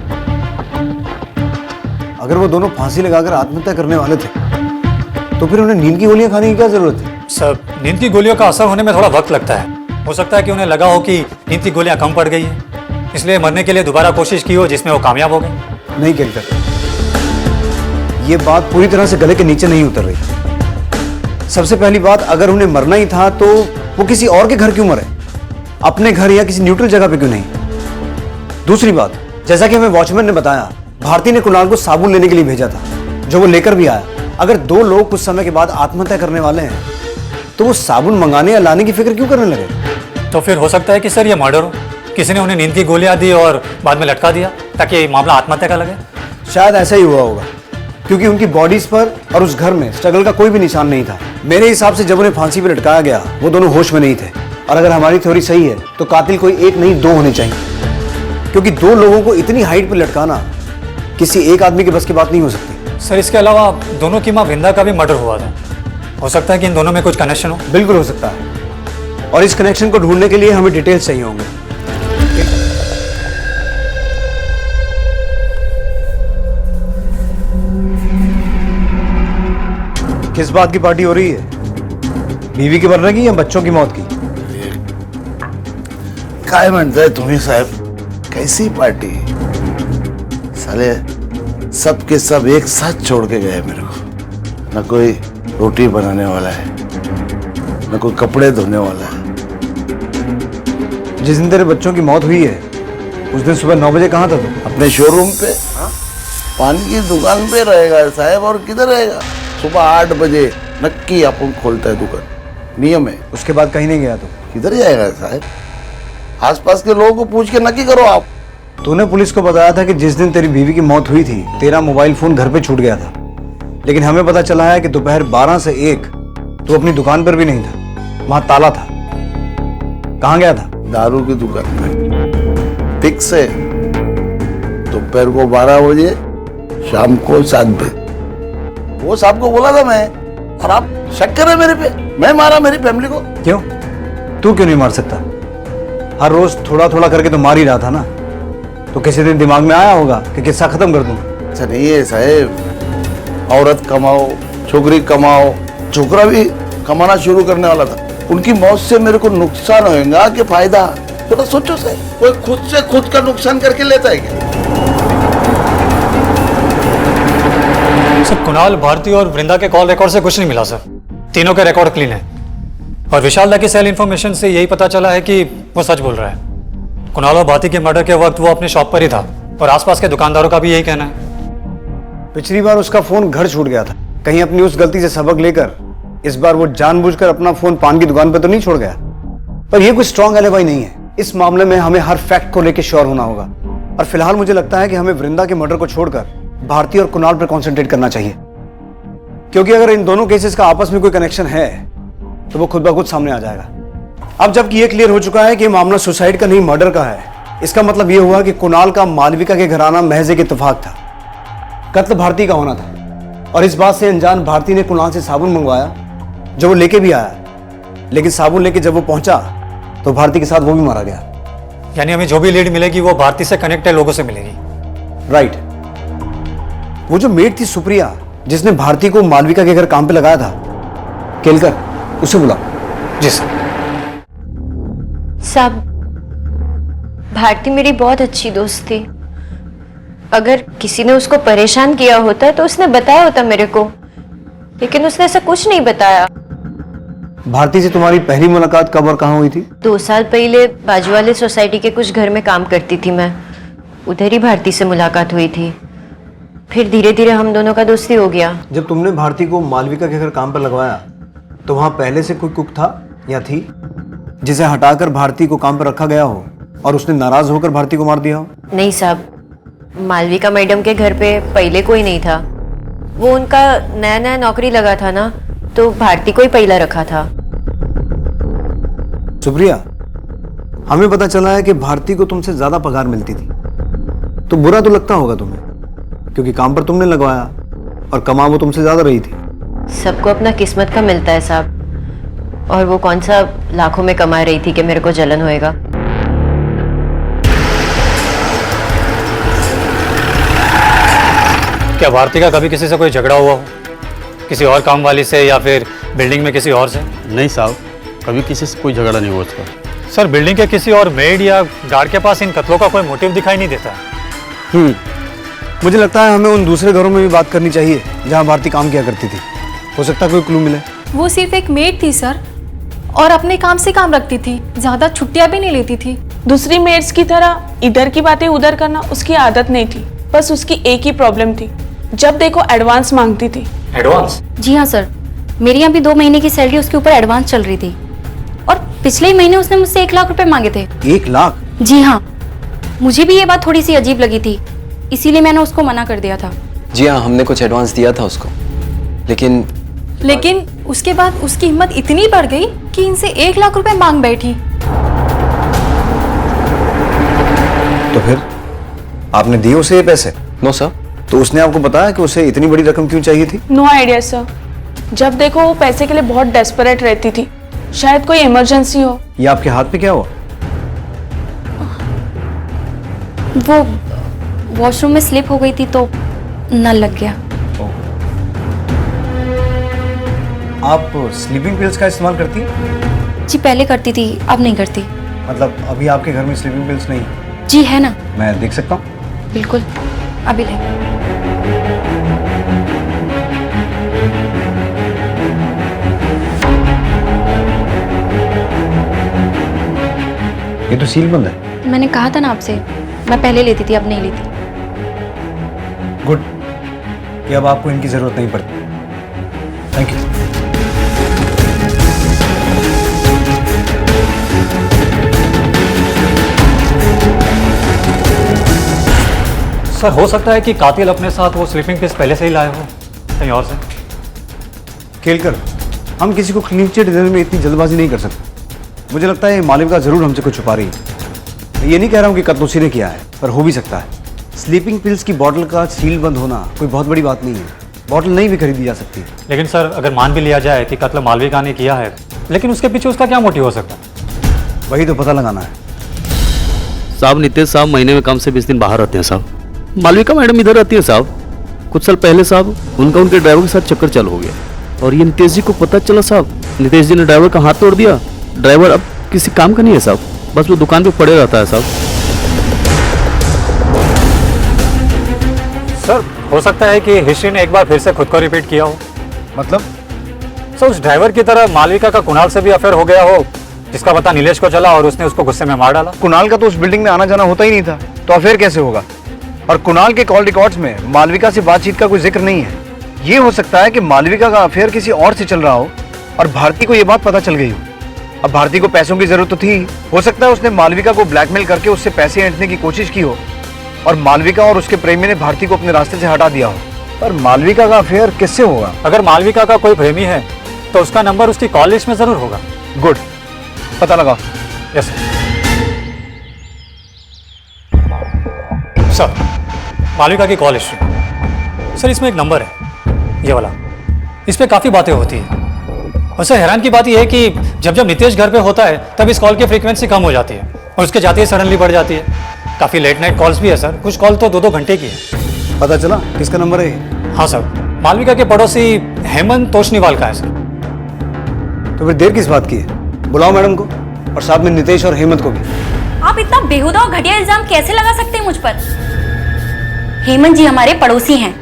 Speaker 17: अगर वो दोनों फांसी लगाकर आत्महत्या करने वाले थे तो फिर उन्हें नींद की गोलियां खाने की क्या जरूरत थी?
Speaker 19: सर, नींद की गोलियों का असर होने में थोड़ा वक्त लगता है। हो सकता है कि उन्हें लगा हो कि नींद की गोलियां कम पड़ गई है, इसलिए मरने के लिए दोबारा कोशिश की हो जिसमें वो कामयाब हो गए।
Speaker 17: नहीं केलकर, ये बात पूरी तरह से गले के नीचे नहीं उतर रही। सबसे पहली बात, अगर उन्हें मरना ही था तो वो किसी और के घर क्यों मरे? अपने घर या किसी न्यूट्रल जगह पे क्यों नहीं? दूसरी बात, जैसा कि हमें वॉचमैन ने बताया, भारती ने कुणाल को साबुन लेने के लिए भेजा था, जो वो लेकर भी आया। अगर दो लोग कुछ समय के बाद आत्महत्या करने वाले हैं तो वो साबुन मंगाने या लाने की फिक्र क्यों करने लगे?
Speaker 19: तो फिर हो सकता है कि सर ये मर्डर हो, किसी ने उन्हें नींद की गोलियां दी और बाद में लटका दिया ताकि मामला आत्महत्या का लगे।
Speaker 17: शायद ऐसा ही हुआ होगा, क्योंकि उनकी बॉडीज पर और उस घर में स्ट्रगल का कोई भी निशान नहीं था। मेरे हिसाब से जब उन्हें फांसी पर लटकाया गया वो दोनों होश में नहीं थे। और अगर हमारी थ्योरी सही है तो कातिल कोई एक नहीं दो होने चाहिए, क्योंकि दो लोगों को इतनी हाइट पर लटकाना किसी एक आदमी के बस की बात नहीं हो सकती।
Speaker 19: सर, इसके अलावा दोनों की मां वृंदा का भी मर्डर हुआ था। हो सकता है कि इन दोनों में कुछ कनेक्शन हो।
Speaker 17: बिल्कुल हो सकता है, और इस कनेक्शन को ढूंढने के लिए हमें डिटेल्स चाहिए होंगे। किस बात की पार्टी हो रही है? बीवी के मरने की या बच्चों की मौत की?
Speaker 20: काय म्हणताय तुम्ही साहब? कैसी पार्टी? साले सब के सब एक साथ छोड़ के गए मेरे को। न कोई रोटी बनाने वाला है, न कोई कपड़े धोने वाला है।
Speaker 17: जिस दिन तेरे बच्चों की मौत हुई है उस दिन सुबह 9 बजे कहाँ था तू?
Speaker 20: अपने शोरूम पे, पान की दुकान पे रहेगा साहब। और किधर रहेगा? सुबह 8 बजे नक्की अपन खोलता है दुकान, नियम है।
Speaker 17: उसके बाद कहीं नहीं गया तो?
Speaker 20: किधर जाएगा साहब? आसपास के लोगों को पूछ के नक्की करो आप।
Speaker 17: तूने पुलिस को बताया था कि जिस दिन तेरी बीवी की मौत हुई थी तेरा मोबाइल फोन घर पे छूट गया था, लेकिन हमें पता चला है कि दोपहर 12 से 1 तू अपनी दुकान पर भी नहीं था, वहां ताला था। कहाँ गया था?
Speaker 20: दारू की दुकान पे। फिक्स है, दोपहर को 12 बजे, शाम को 7 बजे। वो साहब को बोला था मैं, और आप शक कर रहे मेरे पे? मैं मारा मेरी फैमिली को?
Speaker 17: क्यों? तू क्यों नहीं मार सकता? हर रोज थोड़ा थोड़ा करके तो मार ही रहा था ना। तो किसी दिन दिमाग में आया होगा कि किस्सा खत्म कर दूं।
Speaker 20: अच्छा नहीं है साहब, औरत कमाओ, छोकरी कमाओ। छोकरा भी कमाना शुरू करने वाला था। उनकी मौत से मेरे को नुकसान होगा कि फायदा? थोड़ा सोचो साहब, कोई खुद से खुद का नुकसान करके लेता है क्या?
Speaker 19: सर, कुणाल, भारती और वृंदा के कॉल रिकॉर्ड से कुछ नहीं मिला सर। तीनों के रिकॉर्ड क्लीन है और विशाल दा की सेल इंफॉर्मेशन से यही पता चला है कि वो सच बोल रहा है। कुणाल और भारती के मर्डर के वक्त वो अपने शॉप पर ही था और आसपास के दुकानदारों का भी यही कहना है।
Speaker 17: पिछली बार उसका फोन घर छूट गया था, कहीं अपनी उस गलती से सबक लेकर इस बार वो जानबूझकर अपना फोन पान की दुकान पर तो नहीं छोड़ गया। पर यह कोई स्ट्रॉन्ग एलिबाई नहीं है। इस मामले में हमें हर फैक्ट को लेकर श्योर होना होगा और फिलहाल मुझे लगता है कि हमें वृंदा के मर्डर को छोड़कर भारती और कुणाल पर कॉन्सेंट्रेट करना चाहिए, क्योंकि अगर इन दोनों केसेस का आपस में कोई कनेक्शन है तो वो खुद ब खुद सामने आ जाएगा। अब जबकि ये क्लियर हो चुका है कि मामला सुसाइड का नहीं मर्डर का है, इसका मतलब ये हुआ कि कुणाल का मालविका के घर आना महज एक इत्तेफाक था, कत्ल भारती का होना था। और इस बात से अनजान भारती ने कुणाल से साबुन मंगवाया जो वो लेके भी आया, लेकिन साबुन लेके जब वो पहुंचा तो भारती के साथ वो भी मारा गया।
Speaker 19: यानी हमें जो भी लीड मिलेगी वो भारती से कनेक्टेड लोगों से मिलेगी।
Speaker 17: राइट। वो जो मेड थी सुप्रिया जिसने भारती को मालविका के घर काम पे लगाया था, केलकर, उसे बुला।
Speaker 19: जी सर।
Speaker 21: साहब, भारती मेरी बहुत अच्छी दोस्त थी। अगर किसी ने उसको परेशान किया होता तो उसने बताया होता मेरे को, लेकिन उसने ऐसा कुछ नहीं बताया।
Speaker 17: भारती से तुम्हारी पहली मुलाकात कब और कहाँ हुई थी?
Speaker 21: 2 साल पहले बाजू वाले सोसाइटी के कुछ घर में काम करती थी मैं, उधर ही भारती से मुलाकात हुई थी। फिर धीरे धीरे हम दोनों का दोस्ती हो गया।
Speaker 17: जब तुमने भारती को मालविका के घर काम पर लगवाया तो वहां पहले से कोई कुक था या थी जिसे हटाकर भारती को काम पर रखा गया हो और उसने नाराज होकर भारती को मार दिया हो?
Speaker 21: नहीं साहब, मालविका मैडम के घर पे पहले कोई नहीं था। वो उनका नया नया नौकरी लगा था ना, तो भारती को ही पहला रखा था।
Speaker 17: सुप्रिया, हमें पता चला है कि भारती को तुमसे ज्यादा पगार मिलती थी, तो बुरा तो लगता होगा तुम्हें, क्योंकि काम पर तुमने लगवाया और कमा वो तुमसे ज्यादा रही थी।
Speaker 21: सबको अपना किस्मत का मिलता है साहब, और वो कौन सा लाखों में कमा रही थी कि मेरे को जलन होएगा।
Speaker 19: क्या भारती का कभी किसी से कोई झगड़ा हुआ हो, किसी और काम वाली से या फिर बिल्डिंग में किसी और से?
Speaker 7: नहीं साहब, कभी किसी से कोई झगड़ा नहीं हुआ उसका।
Speaker 19: सर, बिल्डिंग के किसी और मेड या गार्ड के पास इन कत्लों का कोई मोटिव दिखाई नहीं देता।
Speaker 17: मुझे लगता है हमें उन दूसरे घरों में भी बात करनी चाहिए जहां भारती काम किया करती थी। हो सकता है कोई क्लू मिले।
Speaker 22: वो सिर्फ एक मेड थी सर, और अपने काम से काम रखती थी, ज्यादा छुट्टियां भी नहीं लेती थी।
Speaker 18: दूसरी मेड्स की तरह इधर की बातें उधर करना उसकी आदत नहीं थी। बस उसकी एक ही प्रॉब्लम थी, जब देखो एडवांस मांगती थी।
Speaker 19: एडवांस?
Speaker 8: जी हाँ सर, मेरे यहाँ भी 2 महीने की सैलरी उसके ऊपर एडवांस चल रही थी, और पिछले ही महीने उसने मुझसे 1 लाख रुपए मांगे थे।
Speaker 17: 1 लाख?
Speaker 8: जी हाँ, मुझे भी ये बात थोड़ी सी अजीब लगी थी, इसीलिए मैंने उसको मना कर दिया था।
Speaker 23: जी हाँ, हमने कुछ एडवांस दिया था उसको, लेकिन
Speaker 22: उसके बाद उसकी हिम्मत इतनी बढ़ गई कि इनसे 1 लाख रुपए मांग बैठी।
Speaker 17: तो फिर आपने दिए उसे ये पैसे?
Speaker 23: No sir.
Speaker 17: तो उसने आपको बताया कि उसे इतनी बड़ी रकम क्यों चाहिए थी?
Speaker 18: No idea sir. जब देखो वो पैसे के लिए बहुत डेस्परेट रहती थी, शायद कोई इमरजेंसी हो।
Speaker 17: ये आपके हाथ पे क्या हुआ?
Speaker 8: वो वॉशरूम में स्लिप हो गई थी तो नल लग गया।
Speaker 17: आप स्लीपिंग पिल्स का इस्तेमाल करती हैं?
Speaker 8: जी पहले करती थी, अब नहीं करती।
Speaker 17: मतलब अभी आपके घर में स्लीपिंग पिल्स नहीं?
Speaker 8: जी है ना।
Speaker 17: मैं देख सकता हूँ?
Speaker 8: बिल्कुल, अभी ले।
Speaker 17: ये तो सील बंद है।
Speaker 8: मैंने कहा था ना आपसे, मैं पहले लेती थी, अब नहीं लेती।
Speaker 17: गुड, कि अब आपको इनकी जरूरत नहीं पड़ती। Thank you.
Speaker 19: सर, हो सकता है कि कातिल अपने साथ वो स्लीपिंग पिल्स पहले से ही लाए हो कहीं और से।
Speaker 17: केलकर, हम किसी को क्लीन चिट देने में इतनी जल्दबाजी नहीं कर सकते। मुझे लगता है मालविका जरूर हमसे कुछ छुपा रही है। मैं ये नहीं कह रहा हूँ कि कत्ल उसी ने किया है, पर हो भी सकता है। स्लीपिंग पिल्स की बॉटल का सील बंद होना कोई बहुत बड़ी बात नहीं है। बॉटल नहीं भी खरीदी जा सकती।
Speaker 19: लेकिन सर, अगर मान भी लिया जाए कि कत्ल मालविका ने किया है, लेकिन उसके पीछे उसका क्या मोटिव हो सकता है?
Speaker 17: वही तो पता लगाना है।
Speaker 7: साहब, नितेश साहब महीने में कम से 20 दिन बाहर रहते हैं साहब। मालविका मैडम इधर रहती है साहब। कुछ साल पहले साहब उनके ड्राइवर के साथ चक्कर चालू हो गया, और ये नितेश जी को पता चला साहब। नितेश जी ने ड्राइवर का हाथ तोड़ दिया। ड्राइवर अब किसी काम का नहीं है साहब, बस वो दुकान पे पड़े रहता है साहब।
Speaker 19: सर, हो सकता है कि हिस्ट्री ने एक बार फिर से खुद को रिपीट किया हो।
Speaker 17: मतलब?
Speaker 19: सर, उस ड्राइवर की तरह मालविका का कुणाल से भी अफेयर हो गया हो,
Speaker 4: जिसका पता नीलेश को चला और उसने उसको गुस्से में मार डाला।
Speaker 17: कुणाल का तो उस बिल्डिंग में आना जाना होता ही नहीं था, तो अफेयर कैसे होगा? और कुणाल के कॉल रिकॉर्ड्स में मालविका से बातचीत का कोई जिक्र नहीं है। ये हो सकता है कि मालविका का अफेयर किसी और से चल रहा हो और भारती को ये बात पता चल गई हो। अब भारती को पैसों की जरूरत तो थी, हो सकता है उसने मालविका को ब्लैकमेल करके उससे पैसे ऐंठने की कोशिश की हो और मालविका और उसके प्रेमी ने भारती को अपने रास्ते से हटा दिया हो। पर मालविका का अफेयर किससे होगा?
Speaker 4: अगर मालविका का कोई प्रेमी है तो उसका नंबर उसकी कॉल लिस्ट में जरूर होगा।
Speaker 17: गुड, पता लगा।
Speaker 4: Yes sir. मालविका की कॉल हिस्ट्री सर, इसमें एक नंबर है ये वाला, इस पे काफ़ी बातें होती है। और सर हैरान की बात यह है कि जब जब नितेश घर पे होता है तब इस कॉल की फ्रीक्वेंसी कम हो जाती है और उसके जाते ही सडनली बढ़ जाती है। काफ़ी लेट नाइट कॉल्स भी है सर, कुछ कॉल तो 2-2 घंटे की है।
Speaker 17: पता चला किसका नंबर है?
Speaker 4: हाँ सर, मालविका के पड़ोसी हेमंत तोशनीवाल का है सर।
Speaker 17: तो फिर देर किस बात की है? बुलाओ मैडम को और साथ में नितेश और हेमंत को भी।
Speaker 8: आप इतना बेहुदा और घटिया इल्जाम कैसे लगा सकते हैं मुझ पर? हेमंत जी हमारे पड़ोसी हैं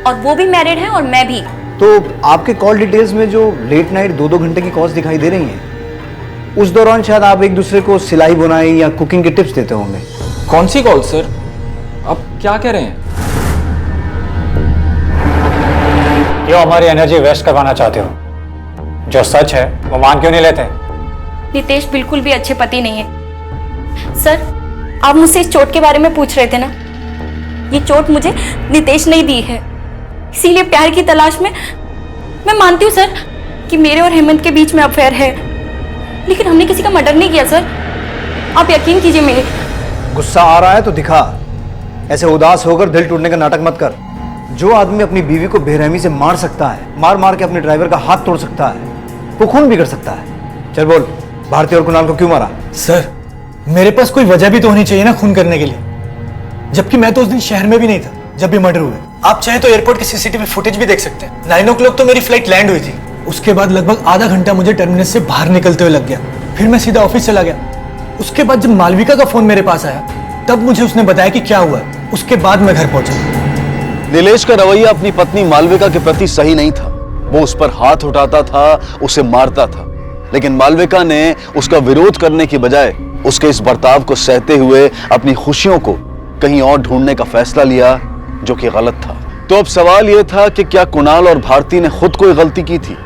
Speaker 8: और वो भी मैरिड हैं और मैं भी।
Speaker 17: तो आपके कॉल डिटेल्स में जो लेट नाइट 2-2 घंटे की कॉल्स दिखाई दे रही हैं, उस दौरान शायद आप एक दूसरे को सिलाई बुनाई या कुकिंग के टिप्स देते होंगे।
Speaker 23: कौन सी कॉल सर? आप क्या कह रहे हैं?
Speaker 4: क्यों हमारी एनर्जी वेस्ट करवाना चाहते हो? जो सच है वो मान क्यों नहीं लेते?
Speaker 8: नितेश बिल्कुल भी अच्छे पति नहीं है। सर, आप मुझसे इस चोट के बारे में पूछ रहे थे ना? ये चोट मुझे नितेश ने दी है, इसीलिए प्यार की तलाश में मैं मानती हूँ सर कि मेरे और हेमंत के बीच में अफेयर है, लेकिन हमने किसी का मर्डर नहीं किया सर। आप यकीन कीजिए मेरे।
Speaker 17: गुस्सा आ रहा है तो दिखा, ऐसे उदास होकर दिल टूटने का नाटक मत कर। जो आदमी अपनी बीवी को बेरहमी से मार सकता है, मार मार के अपने ड्राइवर का हाथ तोड़ सकता है, वो खून भी कर सकता है। चल बोल, भारती और कुणाल को क्यों मारा?
Speaker 11: सर, मेरे पास कोई वजह भी तो होनी चाहिए ना खून करने के लिए, जबकि मैं तो उस दिन शहर में भी नहीं था जब भी मर्डर हुए। आप चाहे तो एयरपोर्ट की सीसीटीवी फुटेज भी देख सकते हैं। 9 o'clock तो मेरी फ्लाइट लैंड हुई थी। उसके बाद लगभग आधा घंटा मुझे टर्मिनल से बाहर निकलते हुए लग गया, फिर मैं सीधा ऑफिस चला गया। उसके बाद जब मालविका का फोन मेरे पास आया तब मुझे उसने बताया कि क्या हुआ। उसके बाद मैं घर पहुंचा।
Speaker 1: नीलेश का रवैया अपनी पत्नी मालविका के प्रति सही नहीं था। वो उस पर हाथ उठाता था, उसे मारता था, लेकिन मालविका ने उसका विरोध करने की बजाय उसके इस बर्ताव को सहते हुए अपनी खुशियों को कहीं और ढूंढने का फैसला लिया, जो कि गलत था। तो अब सवाल यह था कि क्या कुणाल और भारती ने खुद कोई गलती की थी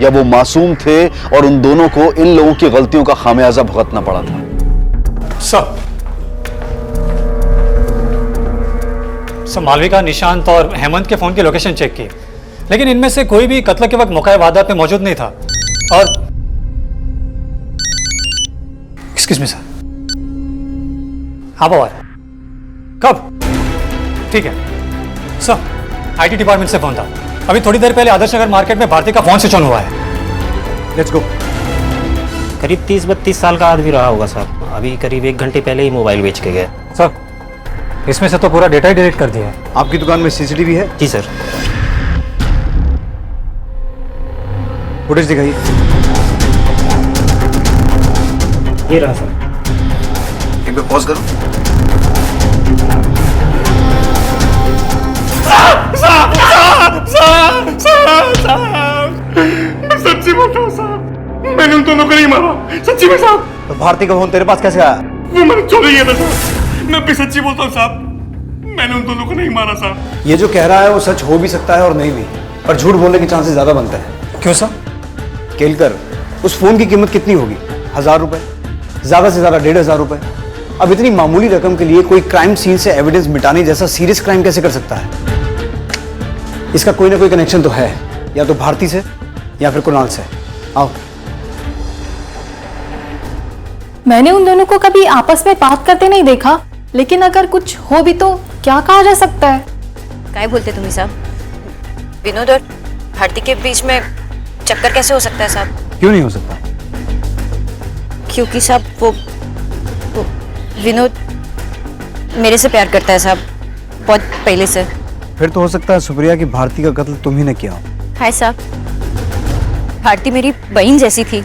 Speaker 1: या वो मासूम थे और उन दोनों को इन लोगों की गलतियों का खामियाजा भुगतना पड़ा था।
Speaker 4: सर, मालविका, निशांत और हेमंत के फोन की लोकेशन चेक की, लेकिन इनमें से कोई भी कत्ल के वक्त मौका वारदात पे मौजूद नहीं था। और एक्सक्यूज मी सर, हाँ बाबा, कब? ठीक है सर, आईटी डिपार्टमेंट से फोन था। अभी थोड़ी देर पहले आदर्श नगर मार्केट में भारती का फोन स्विच ऑन हुआ है। Let's go.
Speaker 13: करीब 30-32 साल का आदमी रहा होगा साहब। अभी करीब 1 घंटे पहले ही मोबाइल बेच के गया।
Speaker 4: सर, इसमें से तो पूरा डेटा ही डिलीट कर दिया है।
Speaker 17: आपकी दुकान में सीसीटीवी है?
Speaker 13: जी सर।
Speaker 17: फुटेज दिखाइए।
Speaker 13: ये रहा सर।
Speaker 17: एक बार पॉज करो।
Speaker 12: मैं सच्ची बोलता हूँ साहब, मैंने उन दोनों को नहीं मारा, सच्ची में साहब।
Speaker 17: तो भारती का फोन तेरे पास कैसे आया?
Speaker 12: वो मैंने चोरी किया था साहब। मैं भी सच्ची बोलता हूँ साहब, मैंने उन दोनों को नहीं मारा साहब।
Speaker 17: ये जो कह रहा है वो सच हो भी सकता है और नहीं भी, पर झूठ बोलने के चांसेस ज्यादा बनते हैं।
Speaker 4: क्यों सर?
Speaker 17: केलकर, उस फोन की कीमत कितनी होगी? 1000 रुपए, ज्यादा से ज्यादा 1500 रुपए। अब इतनी मामूली रकम के लिए कोई क्राइम सीन से एविडेंस मिटाने जैसा सीरियस क्राइम कैसे कर सकता है? इसका कोई ना कोई कनेक्शन तो है, या तो भारती से या फिर कुणाल से। आओ।
Speaker 22: मैंने उन दोनों को कभी आपस में बात करते नहीं देखा, लेकिन अगर कुछ हो भी तो क्या कहा जा सकता है?
Speaker 21: क्या बोलते तुम्ही साहब? विनोद और भारती के बीच में चक्कर कैसे हो सकता है साहब?
Speaker 17: क्यों नहीं हो सकता?
Speaker 21: क्योंकि साहब वो विनोद मेरे से प्यार करता है साहब, बहुत पहले से।
Speaker 17: फिर तो हो सकता है सुप्रिया की भारती का कत्ल तुम ही ने किया हो।
Speaker 21: हाय साहब, भारती मेरी बहन जैसी थी,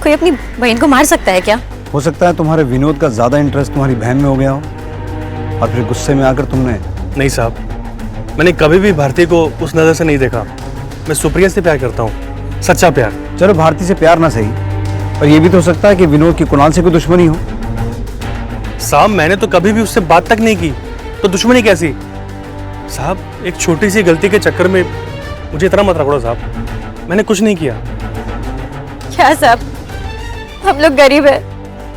Speaker 21: कोई अपनी बहन को मार सकता है क्या?
Speaker 17: हो सकता है तुम्हारे विनोद का ज्यादा इंटरेस्ट तुम्हारी बहन में हो गया हो और फिर गुस्से में आकर तुमने।
Speaker 14: नहीं साहब, मैंने कभी भी भारती को उस नजर से नहीं देखा। मैं सुप्रिया से प्यार करता हूँ, सच्चा प्यार।
Speaker 17: चलो भारती से प्यार ना सही, और ये भी तो हो सकता है कि विनोद की कुणाल से कोई दुश्मनी हो।
Speaker 14: साहब मैंने तो कभी भी उससे बात तक नहीं की, तो दुश्मनी कैसी? साहब एक छोटी सी गलती के चक्कर में मुझे इतना मत रगड़ो साहब, मैंने कुछ नहीं किया।
Speaker 21: क्या साहब, हम लोग गरीब है,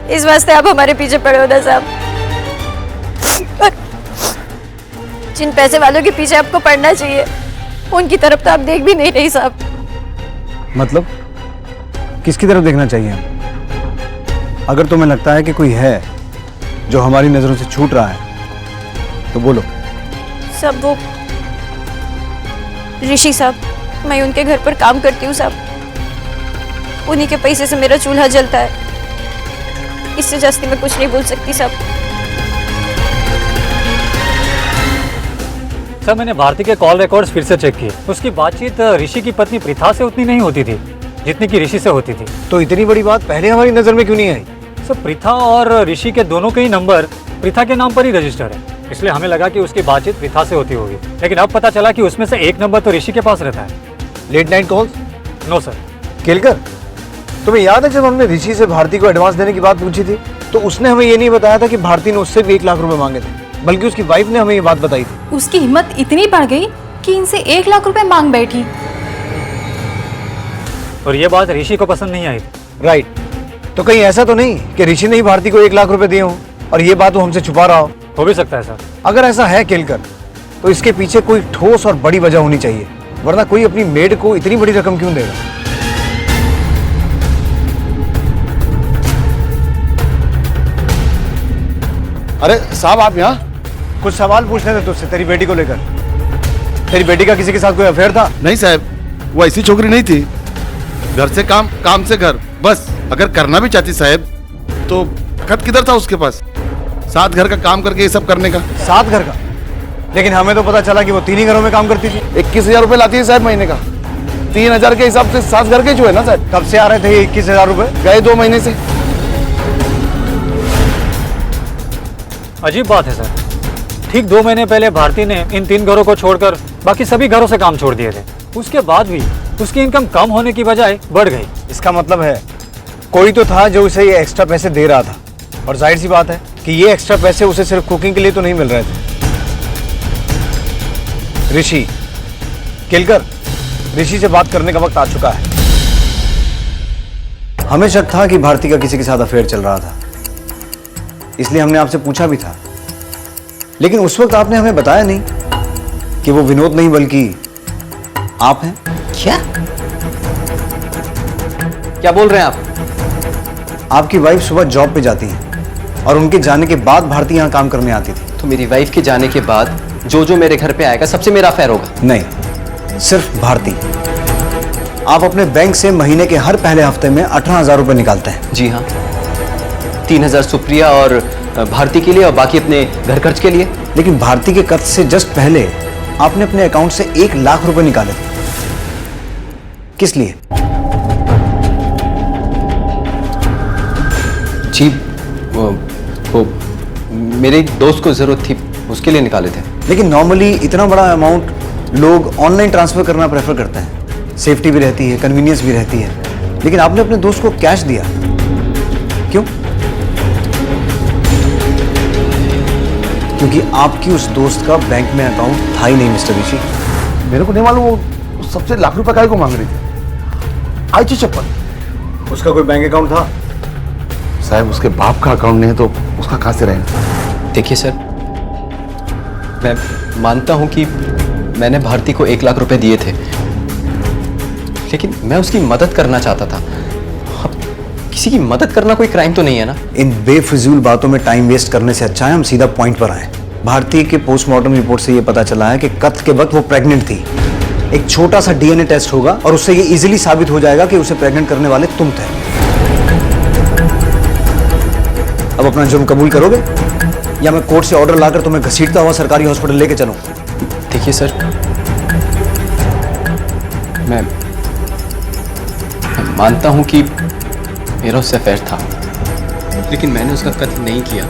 Speaker 21: इस वास्ते आप हमारे पीछे पड़े हो ना साहब। और जिन पैसे वालों के पीछे आपको पड़ना चाहिए उनकी तरफ तो आप देख भी नहीं रही साहब।
Speaker 17: मतलब किसकी तरफ देखना चाहिए हम? अगर तुम्हें लगता है कि कोई है जो हमारी नजरों से छूट रहा है तो बोलो।
Speaker 21: सब वो ऋषि साहब, मैं उनके घर पर काम करती हूँ साहब, उन्हीं के पैसे से मेरा चूल्हा जलता है, इससे जास्ती मैं कुछ नहीं बोल सकती साहब।
Speaker 4: सर मैंने भारती के कॉल रिकॉर्ड्स फिर से चेक किए, उसकी बातचीत ऋषि की पत्नी प्रीथा से उतनी नहीं होती थी जितनी की ऋषि से होती थी।
Speaker 17: तो इतनी बड़ी बात पहले हमारी नजर में क्यों नहीं आई?
Speaker 4: सर प्रीथा और ऋषि के दोनों के ही नंबर प्रीथा के नाम पर ही रजिस्टर है, इसलिए हमें लगा कि उसकी बातचीत प्रीथा से होती होगी, लेकिन अब पता चला कि उसमें से एक नंबर तो ऋषि के पास रहता है।
Speaker 17: Late night calls?
Speaker 4: No sir.
Speaker 17: Kelkar, तुम्हें याद है जब हमने ऋषि से भारती को एडवांस देने की बात पूछी थी तो उसने हमें ये नहीं बताया था कि भारती ने उससे भी 1 लाख रुपए मांगे थे, बल्कि उसकी वाइफ ने हमें ये बात बताई थी।
Speaker 22: उसकी हिम्मत इतनी बढ़ गई कि इनसे 1 लाख रुपए मांग बैठी।
Speaker 4: और ये बात ऋषि को पसंद नहीं आई।
Speaker 17: राइट, तो कहीं ऐसा तो नहीं कि ऋषि ने ही भारती को 1 लाख रुपए दिए हों और ये बात वो हमसे छुपा रहा हो
Speaker 4: भी सकता है सर।
Speaker 17: अगर ऐसा है केलकर, तो इसके पीछे कोई ठोस और बड़ी वजह होनी चाहिए, वरना कोई अपनी मेड को इतनी बड़ी रकम क्यों देगा?
Speaker 20: अरे साहब आप यहाँ?
Speaker 17: कुछ सवाल पूछने थे तुझसे तेरी बेटी को लेकर। तेरी बेटी का किसी के साथ कोई अफेयर था?
Speaker 20: नहीं साहब, वो ऐसी छोकरी नहीं थी, घर से काम, काम से घर, बस। अगर करना भी चाहती साहब तो खत किधर था उसके पास, साथ घर का काम करके ये सब करने का।
Speaker 17: साथ घर का? लेकिन हमें तो पता चला कि वो 3 ही घरों में काम करती थी।
Speaker 20: 21,000 रुपए लाती है साहब महीने का। 3,000 के हिसाब से 7 घर के जो है ना साहब।
Speaker 17: कब से आ रहे थे ये 21,000 रुपए?
Speaker 20: गए 2 महीने से।
Speaker 4: अजीब बात है सर, ठीक 2 महीने पहले भारती ने इन 3 घरों को छोड़कर बाकी सभी घरों से काम छोड़ दिए थे, उसके बाद भी उसकी इनकम कम होने की बजाय बढ़ गई।
Speaker 17: इसका मतलब है कोई तो था जो उसे ये एक्स्ट्रा पैसे दे रहा था, और जाहिर सी बात है कि ये एक्स्ट्रा पैसे उसे सिर्फ कुकिंग के लिए तो नहीं मिल रहे थे। ऋषि, केलकर, ऋषि से बात करने का वक्त आ चुका है। हमें शक था कि भारती का किसी के साथ अफेयर चल रहा था, इसलिए हमने आपसे पूछा भी था, लेकिन उस वक्त आपने हमें बताया नहीं कि वो विनोद नहीं बल्कि आप हैं।
Speaker 3: क्या बोल रहे हैं आप?
Speaker 17: आपकी वाइफ सुबह जॉब पे जाती हैं और उनके जाने के बाद भारती यहाँ काम करने आती थी।
Speaker 3: तो मेरी वाइफ के जाने के बाद जो मेरे घर पे आएगा सबसे मेरा अफेयर होगा?
Speaker 17: नहीं, सिर्फ भारती। आप अपने बैंक से महीने के हर पहले हफ्ते में 18,000 रुपए निकालते हैं।
Speaker 3: जी हाँ, 3,000 सुप्रिया और भारती के लिए और बाकी अपने घर खर्च के लिए।
Speaker 17: लेकिन भारती के कत्ल से जस्ट पहले आपने अपने अकाउंट से 1 लाख रुपए निकाले थे, किस लिए?
Speaker 3: जी वो मेरे एक दोस्त को जरूरत थी, उसके लिए निकाले थे।
Speaker 17: लेकिन नॉर्मली इतना बड़ा अमाउंट लोग ऑनलाइन ट्रांसफर करना प्रेफर करते हैं, सेफ्टी भी रहती है, कन्वीनियंस भी रहती है, लेकिन आपने अपने दोस्त को कैश दिया, क्यों? क्योंकि आपकी उस दोस्त का बैंक में अकाउंट था ही नहीं मिस्टर ऋषि।
Speaker 20: मेरे को नहीं मालूम वो सबसे लाख रुपए काय को मांग रही थी। आई चप्पल।
Speaker 17: उसका कोई बैंक अकाउंट था?
Speaker 20: साहब उसके बाप का अकाउंट नहीं है तो उसका कहां से रहेगा?
Speaker 3: देखिए सर, मैं मानता हूं कि मैंने भारती को 1 लाख रुपए दिए थे, लेकिन मैं उसकी मदद करना चाहता था। अब किसी की मदद करना कोई क्राइम तो नहीं है ना?
Speaker 17: इन बेफिजूल बातों में टाइम वेस्ट करने से अच्छा है हम सीधा पॉइंट पर आए। भारती के पोस्टमार्टम रिपोर्ट से यह पता चला है कि कत्ल के वक्त वो प्रेग्नेंट थी। एक छोटा सा डीएनए टेस्ट होगा और उससे ये इजीली साबित हो जाएगा कि उसे प्रेग्नेंट करने वाले तुम थे। अब अपना जुर्म कबूल करोगे या मैं कोर्ट से ऑर्डर लाकर तुम्हें घसीटता हुआ सरकारी हॉस्पिटल लेके चलूं?
Speaker 3: देखिए सर, मैं मानता हूं कि मेरा उससे अफेयर था, लेकिन मैंने उसका कत्ल नहीं किया।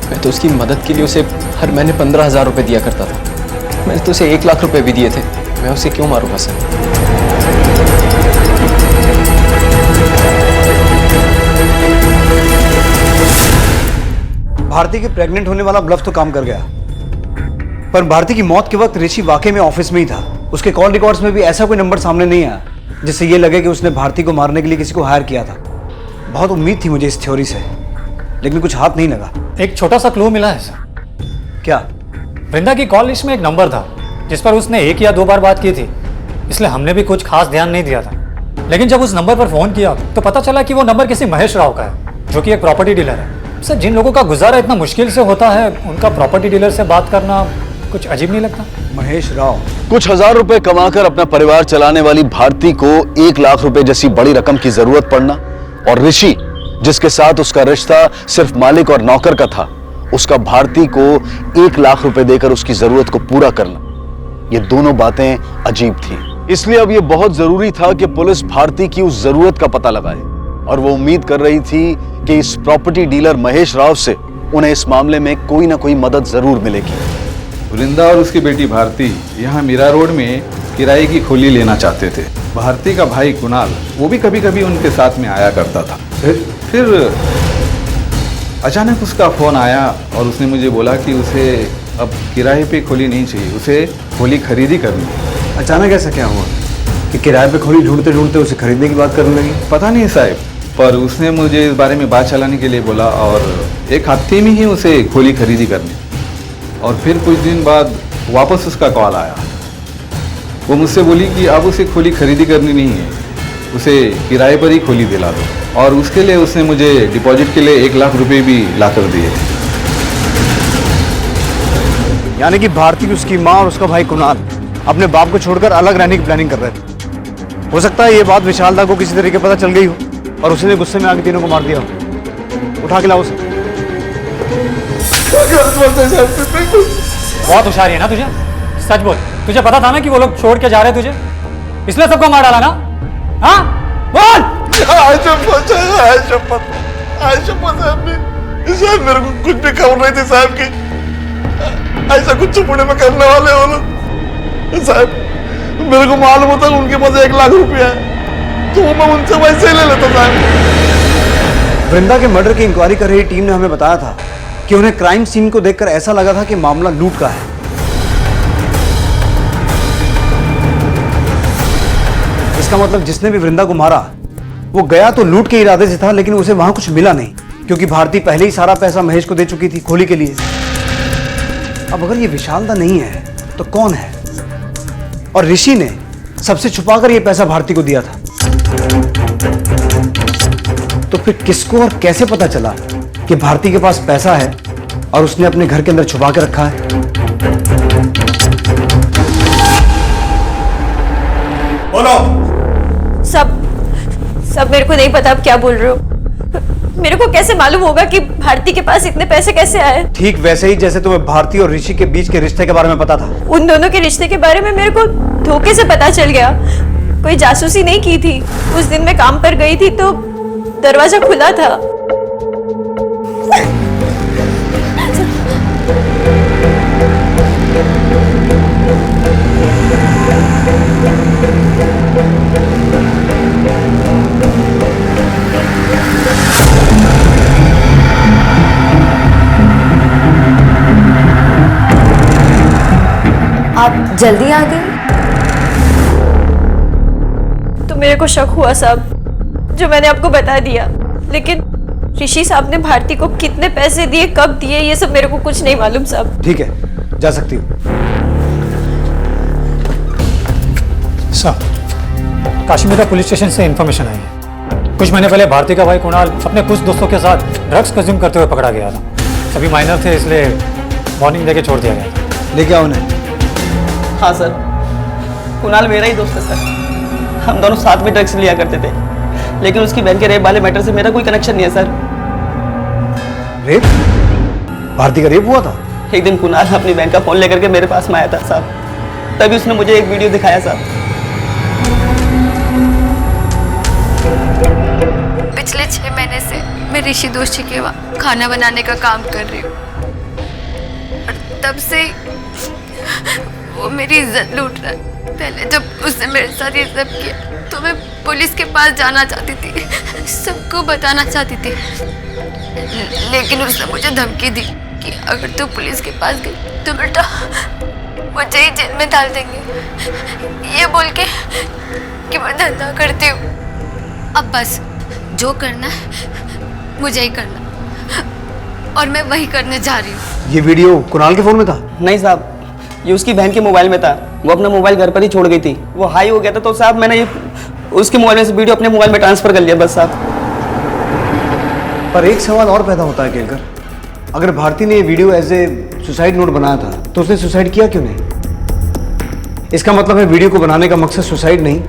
Speaker 3: मैं तो उसकी मदद के लिए उसे हर महीने 15,000 रुपए दिया करता था। मैंने तो उसे 1 लाख रुपए भी दिए थे। मैं उसे क्यों मारूंगा सर?
Speaker 17: भारती के प्रेग्नेंट होने वाला ब्लफ तो काम कर गया, पर भारती की मौत के वक्त ऋषि वाकई में ऑफिस में ही था। उसके कॉल रिकॉर्ड्स में भी ऐसा कोई नंबर सामने नहीं आया जिससे ये लगे कि उसने भारती को मारने के लिए किसी को हायर किया था। बहुत उम्मीद थी मुझे इस थ्योरी से, लेकिन कुछ हाथ नहीं लगा।
Speaker 4: एक छोटा सा क्लू मिला है सर।
Speaker 17: क्या?
Speaker 4: वृंदा की कॉल लिस्ट में एक नंबर था जिस पर उसने 1 या 2 बार बात की थी, इसलिए हमने भी कुछ खास ध्यान नहीं दिया था। लेकिन जब उस नंबर पर फोन किया तो पता चला कि वो नंबर किसी महेश राव का है, जो कि एक प्रॉपर्टी डीलर है। सर, जिन लोगों का गुजारा इतना मुश्किल से होता है, उनका प्रॉपर्टी डीलर से बात करना कुछ अजीब नहीं लगता?
Speaker 17: महेश राव
Speaker 1: कुछ हजार रुपए कमाकर अपना परिवार चलाने वाली भारती को 1 लाख रुपए जैसी बड़ी रकम की जरूरत पड़ना, और ऋषि जिसके साथ उसका रिश्ता सिर्फ मालिक और नौकर का था, उसका भारती को 1 लाख रुपए देकर उसकी जरूरत को पूरा करना, ये दोनों बातें अजीब थी। इसलिए अब ये बहुत जरूरी था कि पुलिस भारती की उस जरूरत का पता लगाए, और वो उम्मीद कर रही थी कि इस प्रॉपर्टी डीलर महेश राव से उन्हें इस मामले में कोई ना कोई मदद जरूर मिलेगी।
Speaker 5: वृंदा और उसकी बेटी भारती यहाँ मीरा रोड में किराए की खोली लेना चाहते थे। भारती का भाई कुणाल, वो भी कभी कभी उनके साथ में आया करता था। फिर अचानक उसका फोन आया और उसने मुझे बोला कि उसे अब किराए पे खोली नहीं चाहिए, उसे खोली खरीदी करनी है।
Speaker 17: अचानक ऐसा क्या हुआ कि किराए पे खोली ढूंढते ढूंढते उसे खरीदने की बात करने लगी?
Speaker 5: पता नहीं साहब, पर उसने मुझे इस बारे में बात चलाने के लिए बोला और 1 हफ्ते में ही उसे खोली खरीदी करनी। और फिर कुछ दिन बाद वापस उसका कॉल आया। वो मुझसे बोली कि अब उसे खोली खरीदी करनी नहीं है, उसे किराए पर ही खोली दिला दो, और उसके लिए उसने मुझे डिपॉजिट के लिए 1 लाख रुपए भी लाकर दिए।
Speaker 17: यानी कि भारती, उसकी माँ और उसका भाई कुणाल अपने बाप को छोड़कर अलग रहने की प्लानिंग कर रहे थे। हो सकता है ये बात विशाल दा को किसी तरीके पता चल गई हो और उसने गुस्से में आके तीनों को मार दिया हो। उठा के लाओ उसे।
Speaker 4: बहुत होशियारी है ना तुझे? सच बोल, तुझे पता था ना कि वो लोग छोड़ के जा रहे तुझे, इसलिए सबको मार डाला ना? हाँ बोल।
Speaker 20: साहब मेरे को कुछ भी खबर नहीं थी साहब की, ऐसा कुछ पुणे में करने वाले हो लोग। साहब मेरे को मालूम होता उनके पास 1 लाख रुपया है तो मैं उनसे वैसे ही ले लेता साहब।
Speaker 17: वृंदा के मर्डर की इंक्वायरी कर रही टीम ने हमें बताया था कि उन्हें क्राइम सीन को देखकर ऐसा लगा था कि मामला लूट का है। इसका मतलब जिसने भी वृंदा को मारा वो गया तो लूट के इरादे से था, लेकिन उसे वहां कुछ मिला नहीं क्योंकि भारती पहले ही सारा पैसा महेश को दे चुकी थी खोली के लिए। अब अगर ये विशाल दा नहीं है तो कौन है? और ऋषि ने सबसे छुपाकर ये पैसा भारती को दिया था, तो फिर किसको और कैसे पता चला कि भारती के पास पैसा है और उसने अपने घर के अंदर छुपा के रखा है?
Speaker 20: बोलो।
Speaker 21: सब मेरे को नहीं पता आप क्या बोल रहे हो। मेरे को कैसे मालूम होगा कि भारती के पास इतने पैसे कैसे आए?
Speaker 17: ठीक वैसे ही जैसे तुम्हें भारती और ऋषि के बीच के रिश्ते के बारे में पता था।
Speaker 21: उन दोनों के रिश्ते के बारे में मेरे को धोखे से पता चल गया। कोई जासूसी नहीं की थी। उस दिन मैं काम पर गई थी तो दरवाजा खुला था। आप जल्दी आ गए? तो मेरे को शक हुआ साहब, जो मैंने आपको बता दिया, लेकिन ऋषि साहब ने भारती को कितने पैसे दिए, कब दिए, ये सब मेरे को कुछ नहीं मालूम साहब।
Speaker 17: ठीक है, जा सकती हूँ।
Speaker 4: साहब, काश्मीरा पुलिस स्टेशन से इंफॉर्मेशन आई है। कुछ महीने पहले भारती का भाई कुणाल अपने कुछ दोस्तों के साथ ड्रग्स कंज्यूम करते हुए पकड़ा गया था। सभी माइनर थे, इसलिए वार्निंग देके छोड़ दिया गया था।
Speaker 17: लेके आओ उन्हें।
Speaker 9: हाँ सर, कुणाल मेरा ही दोस्त है सर। हम दोनों साथ में ड्रग्स लिया करते थे, लेकिन उसकी बहन के रेप वाले मैटर से मेरा कोई कनेक्शन नहीं है सर।
Speaker 17: रेप? भारती का रेप हुआ था?
Speaker 9: एक दिन कुणाल अपनी बहन का फोन लेकर के मेरे पास में आया था साहब, तभी उसने मुझे एक वीडियो दिखाया साहब।
Speaker 21: पिछले 6 महीने से मैं ऋषि दोषी के वहाँ खाना बनाने का काम कर रही हूँ, और तब से वो मेरी इज्जत लूट रहा है। पहले जब उसने मेरे साथ ये सब किया तो मैं पुलिस के पास जाना चाहती थी, सबको बताना चाहती थी, लेकिन उसने मुझे धमकी दी कि अगर तू पुलिस के पास गई तो बेटा मुझे ही जेल में डाल देंगे, ये बोल के कि मैं धंधा करती हूँ। अब बस जो करना है मुझे ही करना, और मैं वही करने जा रही हूँ।
Speaker 17: ये वीडियो कुणाल के फोन में था?
Speaker 9: नहीं साहब, ये उसकी बहन के मोबाइल में था। वो अपना मोबाइल घर पर ही छोड़ गई थी, वो हाई हो गया था तो साहब मैंने ये उसके मोबाइल में से वीडियो अपने मोबाइल में ट्रांसफर कर लिया बस साहब।
Speaker 17: पर एक सवाल और पैदा होता है केलकर, अगर भारती ने ये video as a suicide note बनाया था तो उसने सुसाइड किया क्यों नहीं? इसका मतलब है वीडियो को बनाने का मकसद सुसाइड नहीं,